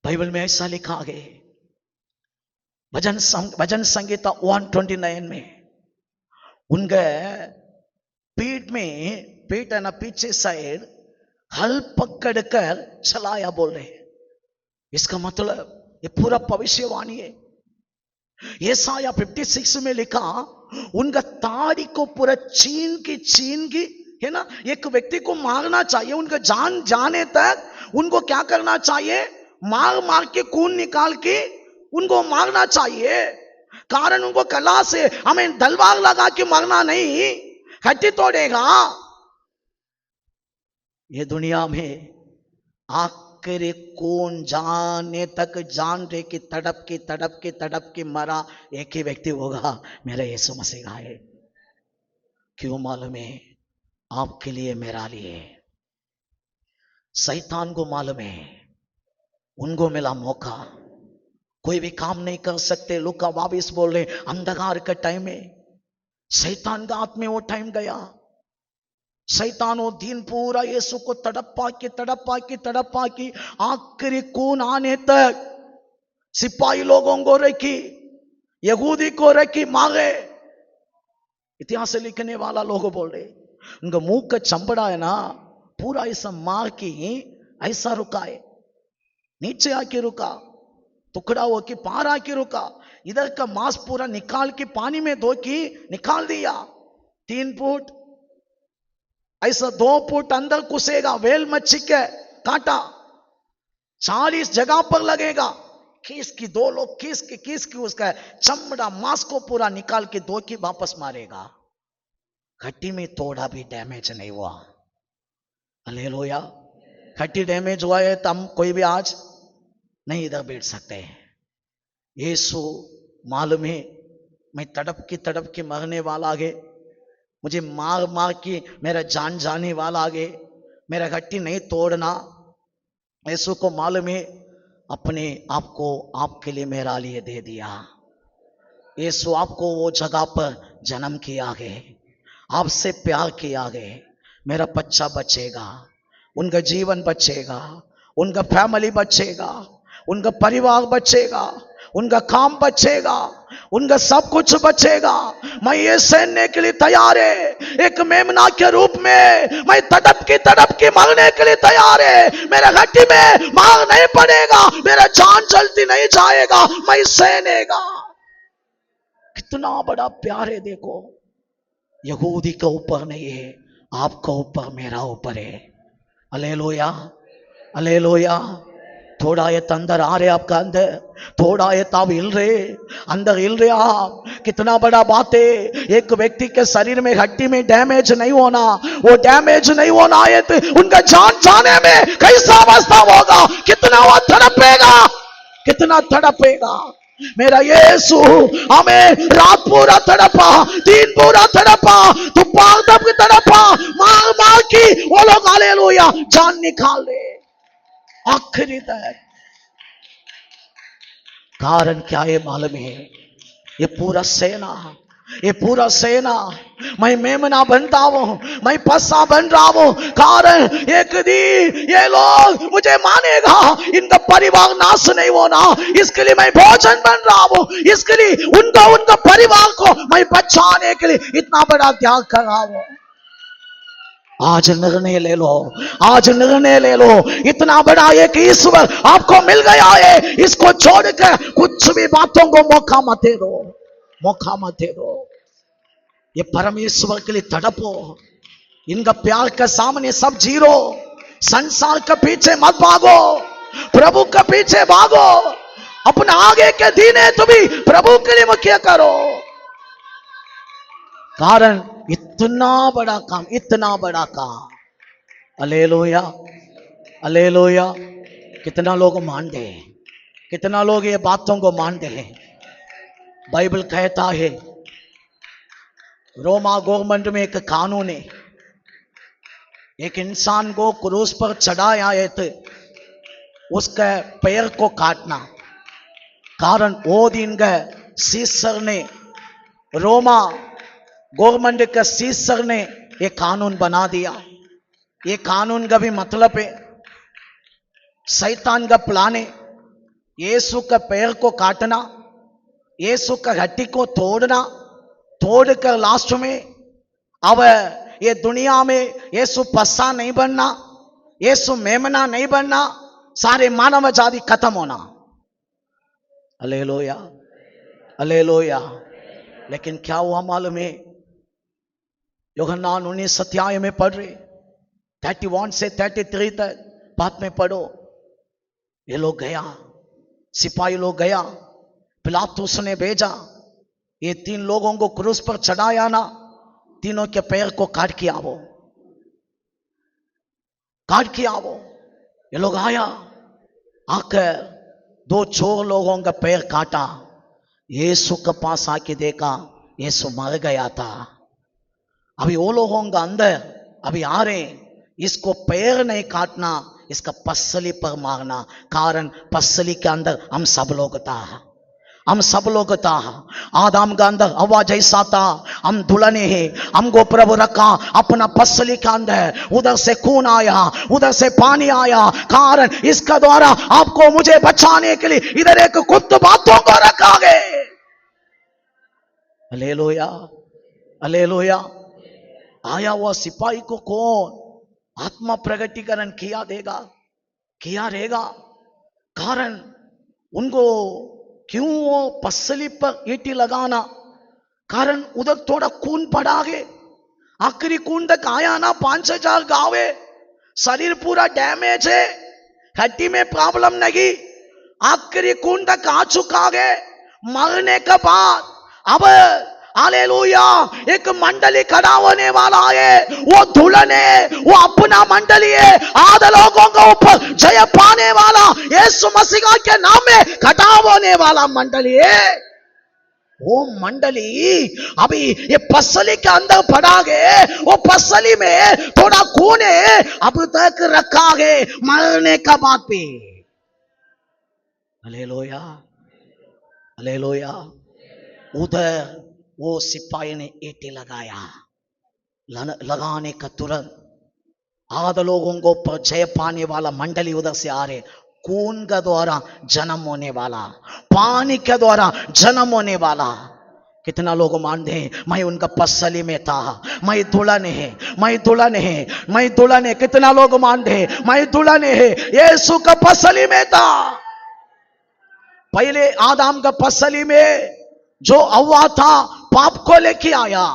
बाइबल में ऐसा लिखा है, भजन संगीता 129 में, उनके पीठ है ना, पीछे साइड हल पकड़ कर चलाया बोल रहे। इसका मतलब ये पूरा भविष्यवाणी है। यशाया 56 में लिखा, उनका ताड़ी को पूरा छीन की है ना, एक व्यक्ति को मारना चाहिए, उनका जान जाने तक उनको क्या करना चाहिए, मार के खून निकाल के उनको मारना चाहिए। कारण उनको कला से हमें तलवार लगा के मारना नहीं, हड्डी तोड़ेगा। ये दुनिया में आखिरी खून जाने तक जान रहे कि तड़प के मरा एक ही व्यक्ति होगा, मेरा यीशु मसीह है। क्यों मालूम है, आपके लिए, मेरा लिए। शैतान को मालूम है, उनको मिला मौका, कोई भी काम नहीं कर सकते। लूका 22 बोल रहे, अंधकार का टाइम में शैतान का हाथ में वो टाइम गया। शैतान वो दिन पूरा यीशु को तड़पा के आखिरी खून आने तक सिपाही लोगों को रखी, यहूदी को रखी, मारे। इतिहास लिखने वाला लोग बोल रहे, उनका मुंह का चमड़ा है ना, पूरा ऐसा मार के ऐसा रुका है, नीचे आके रुका, टुकड़ा हो के पार आके रुका। इधर का मांस पूरा निकाल के पानी में धो के निकाल दिया। 3 फुट ऐसा 2 फुट अंदर घुसेगा, वेल मच्छी के कांटा 40 जगह पर लगेगा, खींच की 2 लोग खींच के उसका चमड़ा मांस को पूरा निकाल के धो के वापस मारेगा। हड्डी में थोड़ा भी डैमेज नहीं हुआ। हालेलुया। हड्डी डैमेज हुआ है तो हम कोई भी आज नहीं इधर बैठ सकते हैं। यीशु मालूम है, मैं तड़प के मरने वाला आगे, मुझे मार के मेरा जान जाने वाला आगे, मेरा हड्डी नहीं तोड़ना। यीशु को मालूम है, अपने आप को आपके लिए मेरा लिए दे दिया। यीशु आपको वो जगह पर जन्म किया गए, आपसे प्यार किया गए। मेरा बच्चा बचेगा, उनका जीवन बचेगा, उनका फैमिली बचेगा, उनका परिवार बचेगा, उनका काम बचेगा, उनका सब कुछ बचेगा। मैं ये सहने के लिए तैयार है, एक मेमना के रूप में मैं तड़प के मरने के लिए तैयार है। मेरे हड्डी में मार नहीं पड़ेगा, मेरा जान जलती नहीं जाएगा, मैं सहनेगा। कितना बड़ा प्यार है देखो, यहूदी के ऊपर नहीं है, आपका ऊपर, मेरा ऊपर है। Hallelujah, hallelujah. थोड़ा ये अंदर आ रहे, आपका अंदर थोड़ा ये ताब हिल रहे, अंदर हिल रहे आप। कितना बड़ा बात है, एक व्यक्ति के शरीर में हड्डी में डैमेज नहीं होना, वो डैमेज नहीं होना है तो उनका जान जाने में कैसा अवस्था होगा, कितना वो तड़पेगा, कितना तड़पेगा। मेरा यीशु हमें रात पूरा तड़पा, दिन पूरा तड़पा, दोपहर तक तड़पा, मार की वो लोग हालेलुया जान निकाल रहे आखिरी तक। कारण क्या है मालूम है, ये पूरा सेना ये पूरा सेना, मैं मेमना बनता हूं, मैं पस्सा बन रहा हूं, कारण एक दिन ये लोग मुझे मानेगा, इनका परिवार नाश नहीं होना, इसके लिए मैं भोजन बन रहा हूं, इसके लिए उनका परिवार को मैं बचाने के लिए इतना बड़ा त्याग कर रहा हूं। आज निर्णय ले लो, आज निर्णय ले लो, इतना बड़ा एक ईश्वर आपको मिल गया है, इसको छोड़कर कुछ भी बातों को मौका मत दे दो, मौका मत दे दो। ये परमेश्वर के लिए तड़पो, इनका प्यार के सामने सब जीरो, संसार के पीछे मत भागो, प्रभु के पीछे भागो, अपना आगे के दिन है तो भी प्रभु के लिए मुख्य करो, कारण इतना बड़ा काम, इतना बड़ा काम। Hallelujah, hallelujah. कितना लोग मानते हैं, कितना लोग ये बातों को मानते हैं। बाइबल कहता है रोमा गवर्नमेंट में एक कानून है, एक इंसान को क्रूस पर चढ़ाया है तो उसके पैर को काटना, कारण वो दिन का सीसर ने, रोमा गवर्नमेंट के सीसर ने ये कानून बना दिया। ये कानून का भी मतलब है शैतान का प्लान है, यीशु का पैर को काटना, यीशु का हड्डी को तोड़ना, तोड़कर लास्ट में अब ये दुनिया में यीशु पस्सा नहीं बनना, यीशु मेमना नहीं बनना, सारे मानव जाति खत्म होना। Hallelujah, hallelujah. लेकिन क्या हुआ मालूम है, यूहन्ना 19 अध्याय में पढ़ रहे 31 से 33 तक बात में पढ़ो। ये लोग गया, सिपाही लोग गया, पिलातुस ने भेजा, ये 3 लोगों को क्रूस पर चढ़ाया ना, तीनों के पैर को काट के आवो, काट के आवो। ये लोग आया, आकर 2 चोर लोगों का पैर काटा, यीशु के पास आके देखा यीशु मर गया था। अभी वो लोगों का अंदर अभी आ रहे, इसको पैर नहीं काटना, इसका पसली पर मारना, कारण पसली के अंदर हम सब लोग था, हम सब लोग था। आदम का अंदर हवा जैसा था, हम दुल्हने हैं, हमको प्रभु रखा अपना पसली के अंदर, उधर से खून आया, उधर से पानी आया, कारण इसका द्वारा आपको मुझे बचाने के लिए इधर एक कुत्ते बातों को रखा गए। Hallelujah, hallelujah. आया हुआ सिपाही को कौन आत्मा प्रगटीकरण किया देगा, किया रहेगा, कारण उनको क्यों वो पसली पर ईटी लगाना, कारण उधर थोड़ा खून पड़ा है, आखिरी खून तक आया ना, 5,000 गाँव है, शरीर पूरा डैमेज है, हड्डी में प्रॉब्लम नहीं, आखिरी खून तक आ चुका है। मरने के बाद अब हालेलुया एक मंडली खड़ा होने वाला है, वो दुल्हन है, वो अपना मंडली है, आधे लोगों के ऊपर जय पाने वाला यीशु मसीह के नाम में खड़ा होने वाला मंडली है। वो मंडली अभी ये पसली के अंदर पड़ा गए, वो पसली में थोड़ा खून है, अब तक रखा है मरने का बाद भी। Hallelujah, hallelujah. उधर वो सिपाही ने ईंटें लगाया, लगाने का तुरंत आधे लोगों को ऊपर जय पाने वाला मंडली उधर से आ रहे, खून के द्वारा जन्म होने वाला, पानी के द्वारा जन्म होने वाला। कितना लोग मानते हैं मैं उनका पसली में था, मैं दुल्हन है, मैं दुल्हन है, मैं दुल्हन है। कितना लोग मानते हैं मैं दुल्हन है, यीशु का पसली में था। पहले आदम का पसली में जो हव्वा था पाप को लेके आया,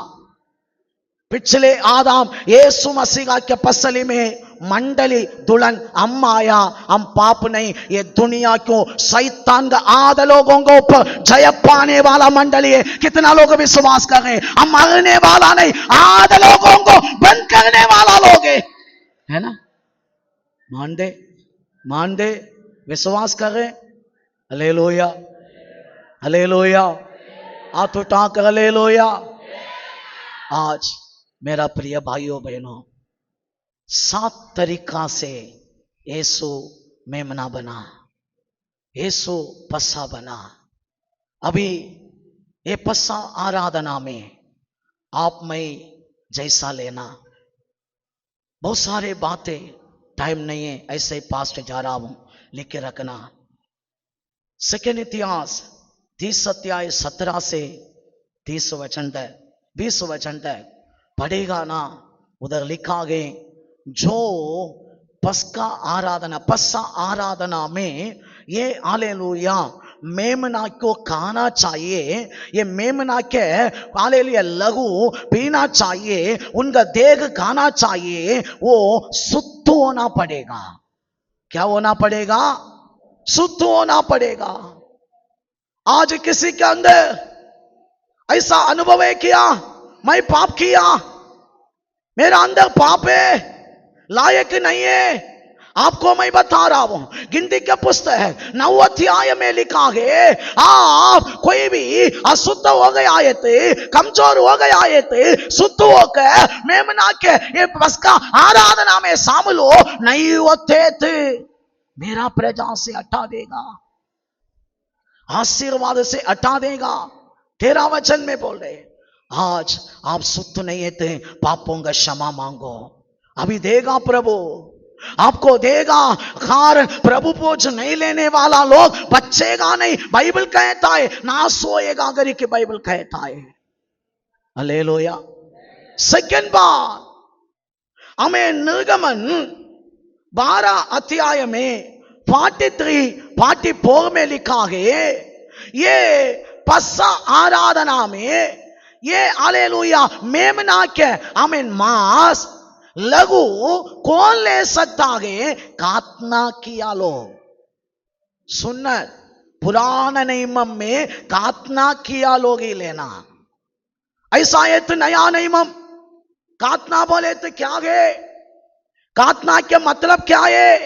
पिछले आदम यीशु मसीह के पसली में मंडली दुल्हन हम आया, हम पाप नहीं, ये दुनिया को शैतान का आधे लोगों के ऊपर जय पाने वाला मंडली है। कितना लोग विश्वास कर रहे हैं हम मरने वाला नहीं, आधे लोगों को बंद करने वाला लोग है ना। मान दे, मान दे, विश्वास कर रहे। Hallelujah, hallelujah. हाथ उठा कर हालेलुया। आज मेरा प्रिय भाइयों बहनों, 7 तरीका से यीशु मेमना बना, यीशु पस्सा बना। अभी ये पस्सा आराधना में आप में जैसा लेना। बहुत सारे बातें, टाइम नहीं है, ऐसे ही पास्ट जा रहा हूं, लिख के रखना। सेकेंड इतिहास 30 अध्याय 17 से 30 वचन तक, 20 वचन तक पढ़ेगा ना, उधर लिखा गए जो पस्का आराधना में ये हालेलुया मेमना को खाना चाहिए, ये मेमना के हालेलुया लघु पीना चाहिए, उनका देह खाना चाहिए, वो शुद्ध होना पड़ेगा। क्या होना पड़ेगा? शुद्ध होना पड़ेगा। आज किसी के अंदर ऐसा अनुभव है किया, मैं पाप किया, मेरा अंदर पाप है, लायक नहीं है। आपको मैं बता रहा हूं, गिनती के पुस्तक है 9 अध्याय में लिखा है, आप कोई भी अशुद्ध हो गया आए थे, कमजोर हो गया आए थे, शुद्ध होकर मेमना के ये पस्का आराधना में शामिल हो नहीं होते थे, मेरा प्रजा से हटा देगा, आशीर्वाद से हटा देगा। 13 वचन में बोल रहे, आज आप शुद्ध नहीं थे, पापों का क्षमा मांगो, अभी देगा प्रभु, आपको देगा। कारण प्रभु बोझ नहीं लेने वाला लोग बचेगा नहीं, बाइबल कहता है, नाश होएगा अगर की बाइबल कहता है। हालेलुया। सेकंड बार हमें निर्गमन 12 अध्याय में 43-44 में लिखा है, ये पस्सा आराधना में ये हालेलुया मेमना के आमीन मांस लघु कौन ले सकता है? कातना किया लोग। सुन्नत पुराना नियम में कातना किया लोग ही लेना, ऐसा है तो नया नियम। कातना बोले तो क्या है? कातना के मतलब क्या है?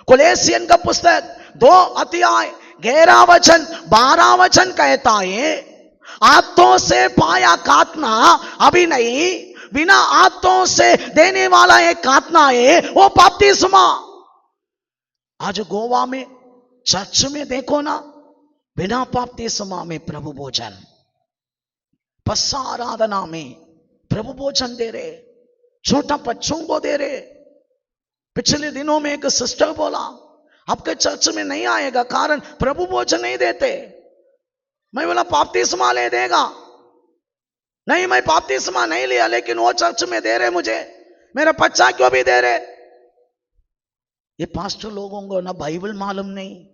कोलेसियन का पुस्तक 2 अध्याय 11 वचन 12 वचन कहता है, हाथों से पाया कातना अभी नहीं, बिना हाथों से देने वाला एक कातना है, वो बपतिस्मा। आज गोवा में चर्च में देखो ना, बिना बपतिस्मा में प्रभु भोजन, पस्सा आराधना में प्रभु भोजन दे रहे, छोटा बच्चों को दे रहे। पिछले दिनों में एक सिस्टर बोला, आपके चर्च में नहीं आएगा कारण प्रभु भोजन नहीं देते। मैं बोला बपतिस्मा ले देगा, नहीं मैं बपतिस्मा नहीं लिया, लेकिन वो चर्च में दे रहे मुझे, मेरा बच्चा क्यों भी दे रहे। ये पास्टर लोगों को ना बाइबल मालूम नहीं,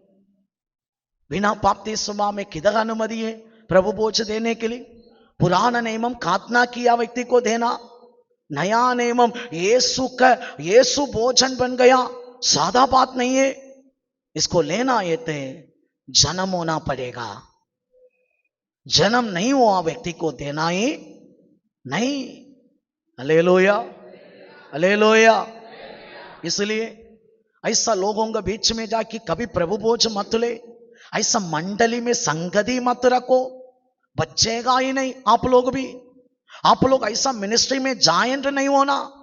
बिना बपतिस्मा में किधर अनुमति है प्रभु भोज देने के लिए? पुराना नियम कातना किया व्यक्ति को देना, नया नियम यीशु भोजन बन गया, सादा बात नहीं है। इसको लेना ये थे जन्म होना पड़ेगा, जन्म नहीं हुआ व्यक्ति को देना ही नहीं। Hallelujah, hallelujah. इसलिए ऐसा लोगों के बीच में जाके कभी प्रभु भोज मत ले, ऐसा मंडली में संगति मत रखो, बचेगा ही नहीं। आप लोग ऐसा मिनिस्ट्री में जॉइंट नहीं होना।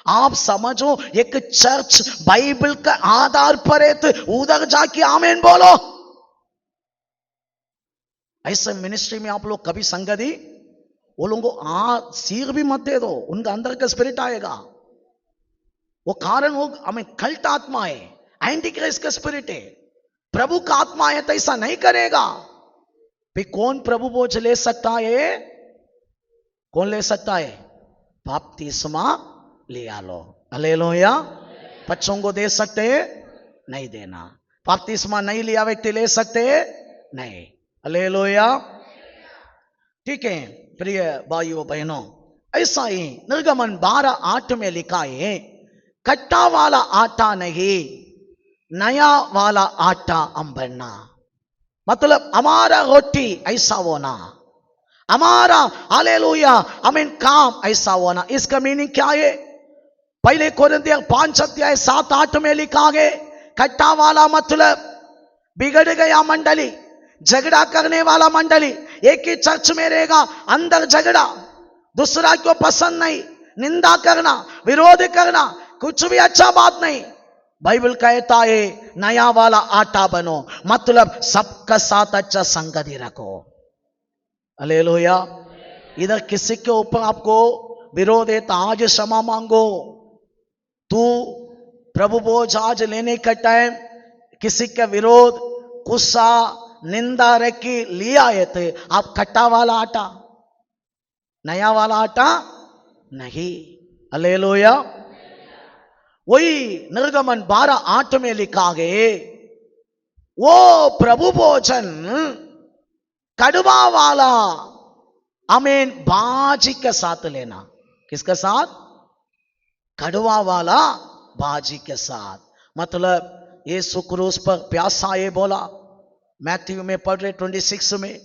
आप समझो एक चर्च बाइबल का आधार पर है तो उधर जाके आमीन बोलो। ऐसे मिनिस्ट्री में आप लोग कभी संगति, वो लोगों को सीख भी मत दे दो, उनका अंदर का स्पिरिट आएगा। वो कारण वो हमें कल्ट आत्मा है, एंटी क्राइस्ट का स्पिरिट है। प्रभु का आत्मा है तो ऐसा नहीं करेगा। भाई कौन प्रभु भोज ले सकता है? कौन ले सकता है? बपतिस्मा लिया लो। हालेलुया। बच्चों को दे सकते हैं? नहीं देना। बपतिस्मा नहीं लिया व्यक्ति ले सकते हैं? नहीं। हालेलुया। ठीक है प्रिय भाइयों बहनों, ऐसा ही निर्गमन 12:8 में लिखा है, कट्टा वाला आटा नहीं, नया वाला आटा हम बनना। मतलब हमारा रोटी ऐसा होना, हमारा हालेलुया आमीन काम ऐसा होना। इसका मीनिंग क्या है? पहले कोरिन्थियर 5:7-8 में लिखा है, कट्टा वाला मतलब बिगड़ गया मंडली, झगड़ा करने वाला मंडली, एक ही चर्च में रहेगा, अंदर झगड़ा, दूसरा को पसंद नहीं, निंदा करना, विरोध करना, कुछ भी अच्छा बात नहीं। बाइबल कहता है नया वाला आटा बनो, मतलब सबका साथ अच्छा संगति रखो। हालेलुया। इधर किसी के ऊपर आपको विरोध है तो आज क्षमा मांगो। तू प्रभु बोझ आज लेने का टाइम किसी का विरोध गुस्सा निंदा रखी लिया है तो आप खट्टा वाला आटा नया वाला आटा नहीं। हालेलुया। वही निर्गमन 12:8 में लिखा है, वो प्रभु भोजन कड़वा वाला आमीन भाजी के साथ लेना। किसके साथ? कड़वा वाला भाजी के साथ। मतलब यीशु क्रूस पर प्यासा ये बोला, मैथ्यू में पढ़ रहे 26 में,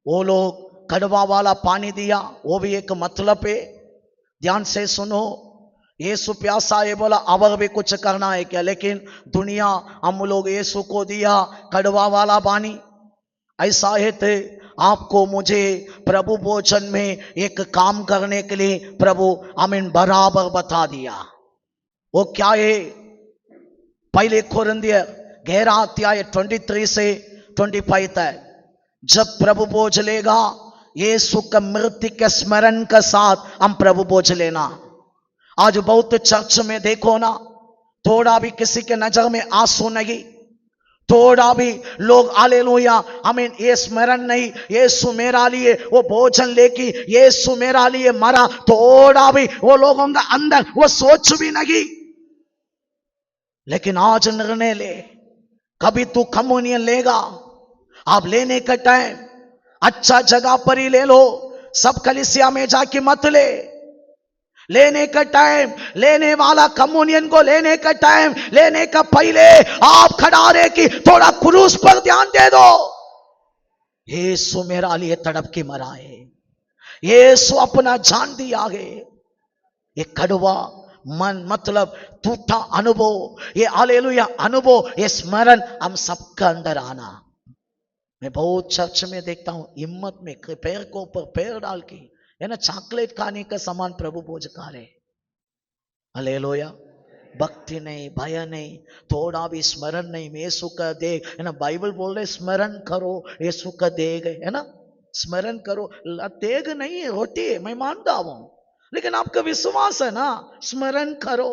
वो लोग कड़वा वाला पानी दिया, वो भी एक मतलब है। ध्यान से सुनो, यीशु प्यासा ये बोला अब भी कुछ करना है क्या, लेकिन दुनिया हम लोग यीशु को दिया कड़वा वाला पानी। ऐसा है थे आपको मुझे प्रभु भोजन में एक काम करने के लिए प्रभु आमीन बराबर बता दिया। वो क्या है? पहले कोरिन्थियर 11 23 से 25 तक, जब प्रभु भोज लेगा यीशु का मृत्यु के स्मरण के साथ हम प्रभु भोज लेना। आज बहुत चर्च में देखो ना, थोड़ा भी किसी के नजर में आंसू नहीं, थोड़ा भी लोग हालेलुया आमीन ये स्मरण नहीं, यीशु मेरा लिए वो भोजन लेके यीशु मेरा लिए मरा, थोड़ा भी वो लोगों का अंदर वो सोच भी नहीं। लेकिन आज निर्णय ले, कभी तू कम्युनियन लेगा, आप लेने का टाइम अच्छा जगह पर ही ले लो, सब कलीसिया में जाके मत ले। लेने का टाइम, लेने वाला कम्युनियन को लेने का टाइम लेने का पहले आप खड़ा रहे कि थोड़ा क्रूस पर ध्यान दे दो। यीशु मेरा लिए तड़प के मरा है, यीशु अपना जान दिया है। ये कड़वा मन मतलब टूटा अनुभव, ये हालेलुया अनुभव, ये स्मरण हम सबका अंदर आना। मैं बहुत चर्च में देखता हूं, हिम्मत में पैर को ऊपर पैर डाल के है ना चॉकलेट खाने का सामान प्रभु भोज खा रहे। हालेलुया। भक्ति नहीं, भय नहीं, थोड़ा भी स्मरण नहीं। यीशु का देह है ना, बाइबल बोल रहे स्मरण करो, यीशु का देह है ना, स्मरण करो। देग नहीं है, रोटी है, मैं मानता हूं, लेकिन आपका विश्वास है ना, स्मरण करो।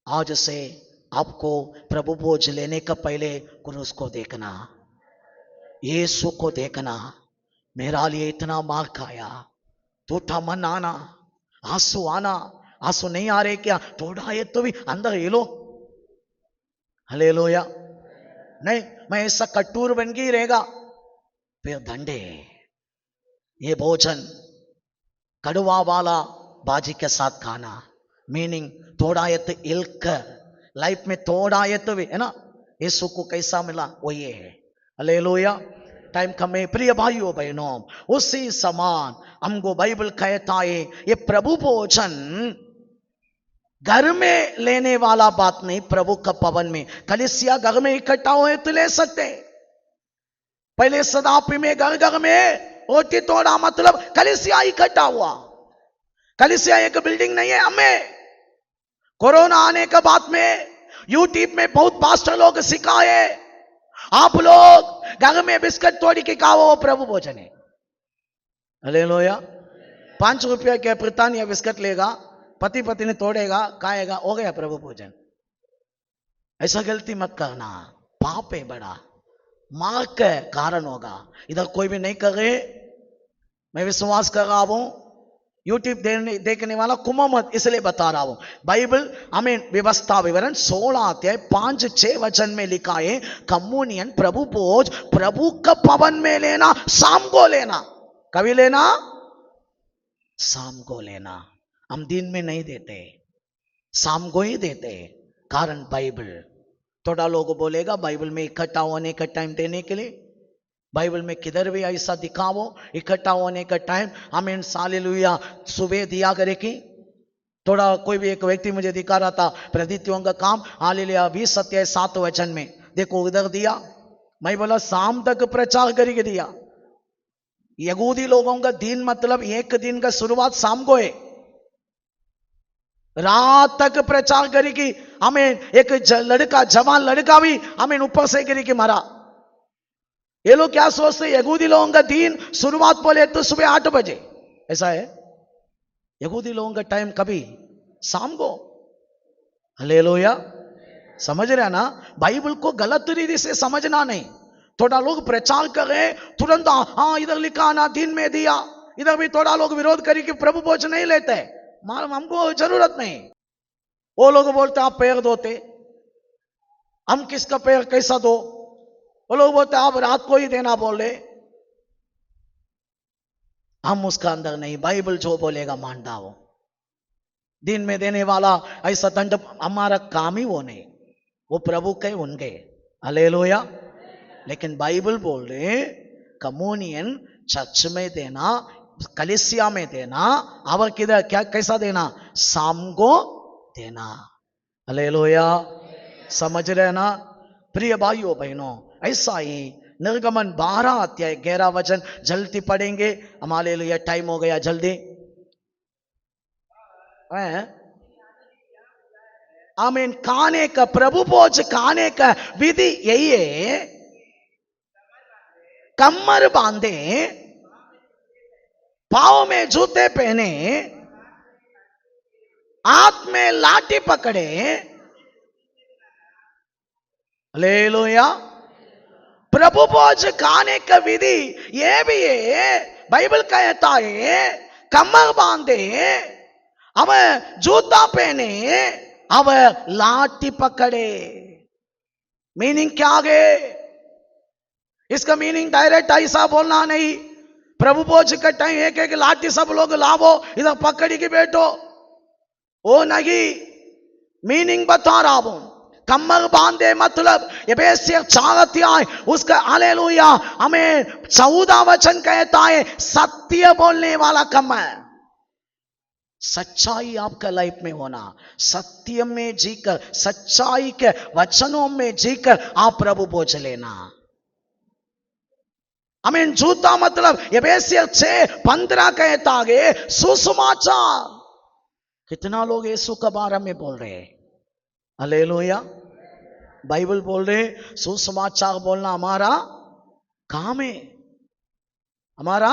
आज से आपको प्रभु भोज लेने का पहले क्रूस को देखना, यीशु को देखना। मेरा लिए इतना मार खाया, टूटा मन आना, आंसू आना, आंसू नहीं आ रहे क्या, थोड़ा ये तो भी अंदर ये लो। हालेलुया। नहीं मैं ऐसा कटूर बन के ही रहेगा, फिर दंडे। ये भोजन कड़वा वाला बाजी के साथ खाना, मीनिंग थोड़ा ये तो इल्क लाइफ में थोड़ा ये तो भी है ना, यीशु को कैसा मिला वो ये है। हालेलुया। टाइम कमे प्रिय भाइयों बहनों, उसी समान हमको बाइबल कहता है ये प्रभु भोजन घर में लेने वाला बात नहीं, प्रभु का भवन में। कलीसिया घर में इकट्ठा हुए तो ले सकते, पहले सदापि में घर घर में होती तोड़ा मतलब कलीसिया इकट्ठा हुआ। कलीसिया एक बिल्डिंग नहीं है। हमें कोरोना आने के बाद में यूट्यूब में बहुत पास्टर लोग सिखाए, आप लोग घर में बिस्किट तोड़ी के खाओ, वो प्रभु भोजन है। हालेलुया। 5 रुपया के ब्रिटानिया बिस्किट लेगा, पति पत्नी तोड़ेगा खाएगा, हो गया प्रभु भोजन। ऐसा गलती मत करना, पाप है बड़ा, मार के कारण होगा। इधर कोई भी नहीं कर रहे, मैं विश्वास कर रहा हूं, यूट्यूब देखने वाला कुमा मत, इसलिए बता रहा हूं। बाइबल हमें व्यवस्था विवरण 16 अध्याय 5-6 वचन में लिखा है, कम्युनियन प्रभु भोज प्रभु का भवन में लेना, शाम को लेना। कभी लेना? शाम को लेना। हम दिन में नहीं देते, शाम को ही देते, कारण बाइबल। थोड़ा लोग बोलेगा बाइबल में इकट्ठा होने का टाइम देने के लिए, बाइबल में किधर भी ऐसा दिखाओ इकट्ठा होने का टाइम हमें हालेलुया सुबह दिया करे कि थोड़ा। कोई भी एक व्यक्ति मुझे दिखा रहा था प्रदित्यों का काम, हालेलुया 20 अध्याय 7 वचन में देखो उधर दिया। मैं बोला शाम तक प्रचार करके दिया। यहूदी लोगों का दिन मतलब एक दिन का शुरुआत शाम को है, रात तक प्रचार करेगी। हमें एक लड़का, जवान लड़का भी हमें ऊपर से गिरी के मारा। ये लोग क्या सोचते, यहूदी लोगों का दिन शुरुआत बोले तो सुबह 8 बजे, ऐसा है। यहूदी लोगों का टाइम कभी शाम को। हालेलुया, समझ रहे ना? बाइबल को गलत रीति से समझना नहीं। थोड़ा लोग प्रचार कर रहे तुरंत, हाँ इधर लिखा ना दिन में दिया, इधर भी थोड़ा लोग विरोध करी कि प्रभु भोज नहीं लेते, मालूम हमको जरूरत नहीं। वो लोग बोलते आप पैर धोते, हम किसका पैर कैसा दो? वो लोग बोलते आप रात को ही देना बोले, हम उसका अंदर नहीं। बाइबल जो बोलेगा मानता हो। दिन में देने वाला ऐसा दंड, हमारा काम ही वो नहीं, वो प्रभु के उनके। हालेलुया। लेकिन बाइबल बोल रहे कम्युनियन चर्च में देना, कलीसिया में देना, और किधर क्या कैसा देना? शाम को देना। हालेलुया, समझ रहे ना? प्रिय भाइयों बहनों, ऐसा ही निर्गमन 12 अध्याय 11 वचन जल्दी पढ़ेंगे, हमारे लिए टाइम हो गया, जल्दी। आमीन। खाने का, प्रभु भोज खाने का विधि यही है, कमर बांधे, पांव में जूते पहने, हाथ में लाठी पकड़े। हालेलुया। प्रभु भोज खाने का विधि ये भी है। बाइबल कहता है कमर बांधे, अब जूता पहने, अब लाठी पकड़े। मीनिंग क्या है? इसका मीनिंग डायरेक्ट ऐसा बोलना नहीं, प्रभु भोज का टाइम एक एक लाठी सब लोग लावो, इधर पकड़ी के बैठो, वो नहीं। मीनिंग बता रहा हूं। कमर बांधे मतलब एफेसियर 4 अध्याय उसका हालेलुया हमें 14 वचन कहता है सत्य बोलने वाला कमर। सच्चाई आपका लाइफ में होना, सत्य में जीकर, सच्चाई के वचनों में जीकर आप प्रभु भोज लेना। आमीन। जूता मतलब एफेसियर 6:15 कहता है सुसमाचार। कितना लोग यीशु के बारे में बोल रहे हैं? हालेलुया। बाइबल बोल रहे सुसमाचार बोलना हमारा काम है, हमारा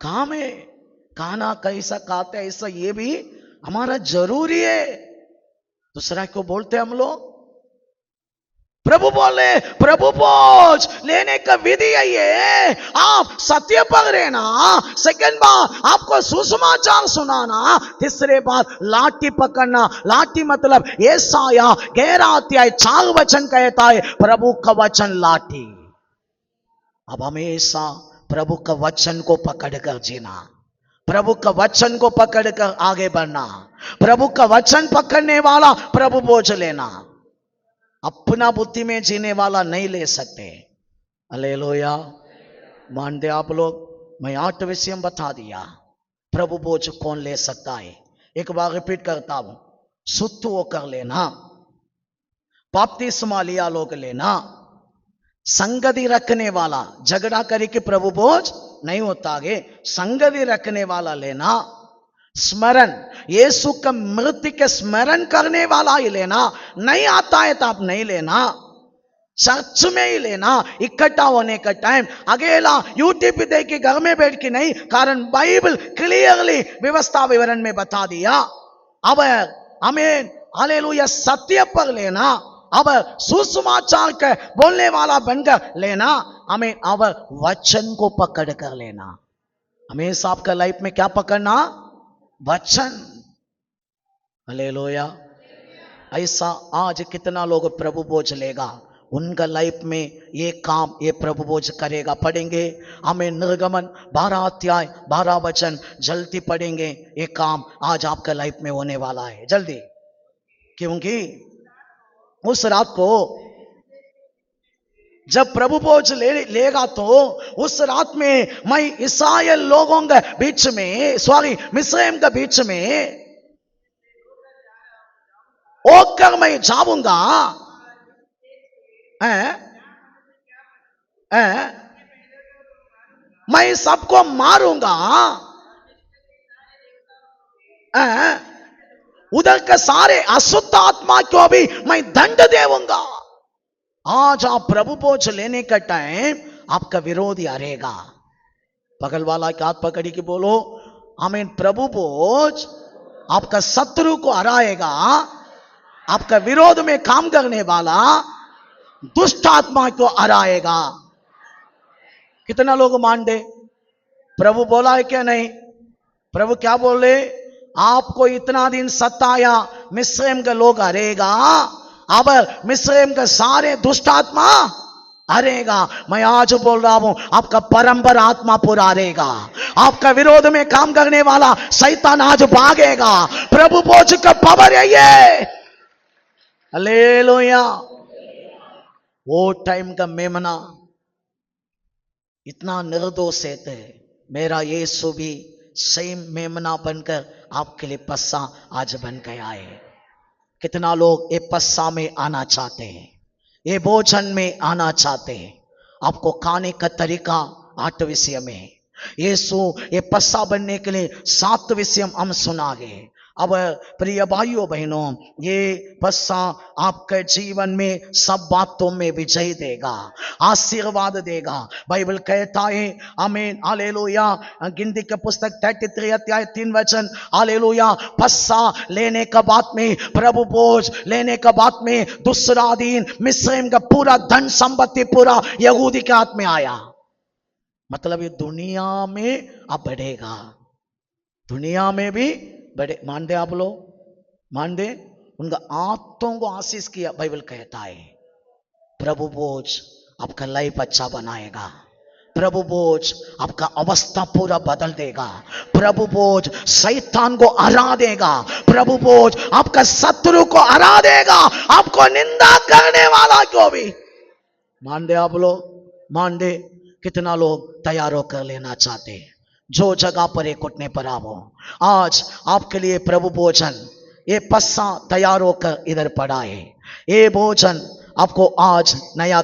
काम है। खाना कैसा खाते ऐसा ये भी हमारा जरूरी है। दूसरा को बोलते हम लोग, प्रभु बोले प्रभु भोज लेने का विधि यही है, आप सत्य पर रहना, सेकंड बार आपको सुसमाचार सुनाना, तीसरे बार लाठी पकड़ना। लाठी मतलब यशाया 11 अध्याय 4 वचन कहता है प्रभु का वचन लाठी। अब हमेशा प्रभु का वचन को पकड़कर जीना, प्रभु का वचन को पकड़कर आगे बढ़ना। प्रभु का वचन पकड़ने वाला प्रभु भोज लेना, अपना बुद्धि में जीने वाला नहीं ले सकते। हालेलुया। मानते आप लोग? मैं 8 विषय बता दिया। प्रभु भोज कौन ले सकता है? एक बार रिपीट करता हूं। शुद्ध होकर लेना, बपतिस्मा लिया लोग लेना, संगति रखने वाला, झगड़ा करे कि प्रभु भोज नहीं होता है, संगति रखने वाला लेना, स्मरण यीशु का मृत्यु के स्मरण करने वाला ही लेना। नहीं आता है तो आप नहीं लेना, चर्च में ही लेना, इकट्ठा होने का टाइम अकेला यूट्यूब पे देख के घर में बैठ के नहीं, कारण बाइबल क्लियरली व्यवस्था विवरण में बता दिया। अब हमें हालेलुया सत्य पर लेना, अब सुसमाचार के बोलने वाला बनकर लेना, हमें अब वचन को पकड़ कर लेना। हमेशा आपका लाइफ में क्या पकड़ना? वचन। हालेलुया। ऐसा आज कितना लोग प्रभु भोज लेगा, उनका लाइफ में ये काम ये प्रभु भोज करेगा। पढ़ेंगे हमें निर्गमन 12 अध्याय 12 वचन जल्दी पढ़ेंगे। ये काम आज आपका लाइफ में होने वाला है जल्दी, क्योंकि उस रात को जब प्रभु भोज लेगा तो उस रात में मैं इस्राएल लोगों के बीच में, सॉरी मिस्रैम के बीच में होकर मैं जाऊंगा, मैं सबको मारूंगा, उधर के सारे अशुद्ध आत्मा को भी मैं दंड देऊंगा। आज आप प्रभु भोज लेने का टाइम आपका विरोधी हरेगा। बगल वाला के हाथ पकड़ी के बोलो, आमीन। प्रभु भोज आपका शत्रु को हराएगा, आपका विरोध में काम करने वाला दुष्ट आत्मा को हराएगा। कितना लोग मान दे? प्रभु बोला है क्या नहीं? प्रभु क्या बोले? आपको इतना दिन सताया, मिस्रैम के लोग हरेगा, अब मिस्रैम के सारे दुष्ट आत्मा हरेगा। मैं आज बोल रहा हूं, आपका परंपरा आत्मा पूरा हरेगा, आपका विरोध में काम करने वाला शैतान आज भागेगा। प्रभु भोज का पावर है ये। हालेलुया। वो टाइम का मेमना इतना निर्दोष थे, मेरा यीशु भी सेम मेमना बनकर आपके लिए पस्सा आज बन गया है। कितना लोग ये पस्सा में आना चाहते हैं, ये भोजन में आना चाहते हैं। आपको खाने का तरीका 8 विषय में, यीशु ये पस्सा बनने के लिए 7 विषय हम सुना गए। अब प्रिय भाइयों बहनों, ये पस्सा आपके जीवन में सब बातों में विजय देगा, आशीर्वाद देगा। बाइबल कहता है, आमीन, हालेलुया। गिनती के पुस्तक 33 अध्याय 3 वचन, हालेलुया। पस्सा लेने का बात में, प्रभु भोज लेने का बात में, दूसरा दिन मिस्रैम का पूरा धन संपत्ति पूरा यहूदी के हाथ में आया। मतलब ये दुनिया में अब बढ़ेगा, दुनिया में भी बड़े। मान दे आप लोग, मान दे। उनका आत्मों को आशीष किया। बाइबल कहता है प्रभु भोज आपका लाइफ अच्छा बनाएगा, प्रभु भोज आपका अवस्था पूरा बदल देगा, प्रभु भोज शैतान को हरा देगा, प्रभु भोज आपका शत्रु को हरा देगा, आपको निंदा करने वाला को भी। मान दे आप लोग, मान दे। कितना लोग तैयार होकर लेना चाहते हैं? जो जगह पर एक उठने पर आओ, आज आपके लिए प्रभु भोजन ये पस्सा तैयार होकर इधर पड़ा है। ये भोजन आपको आज नया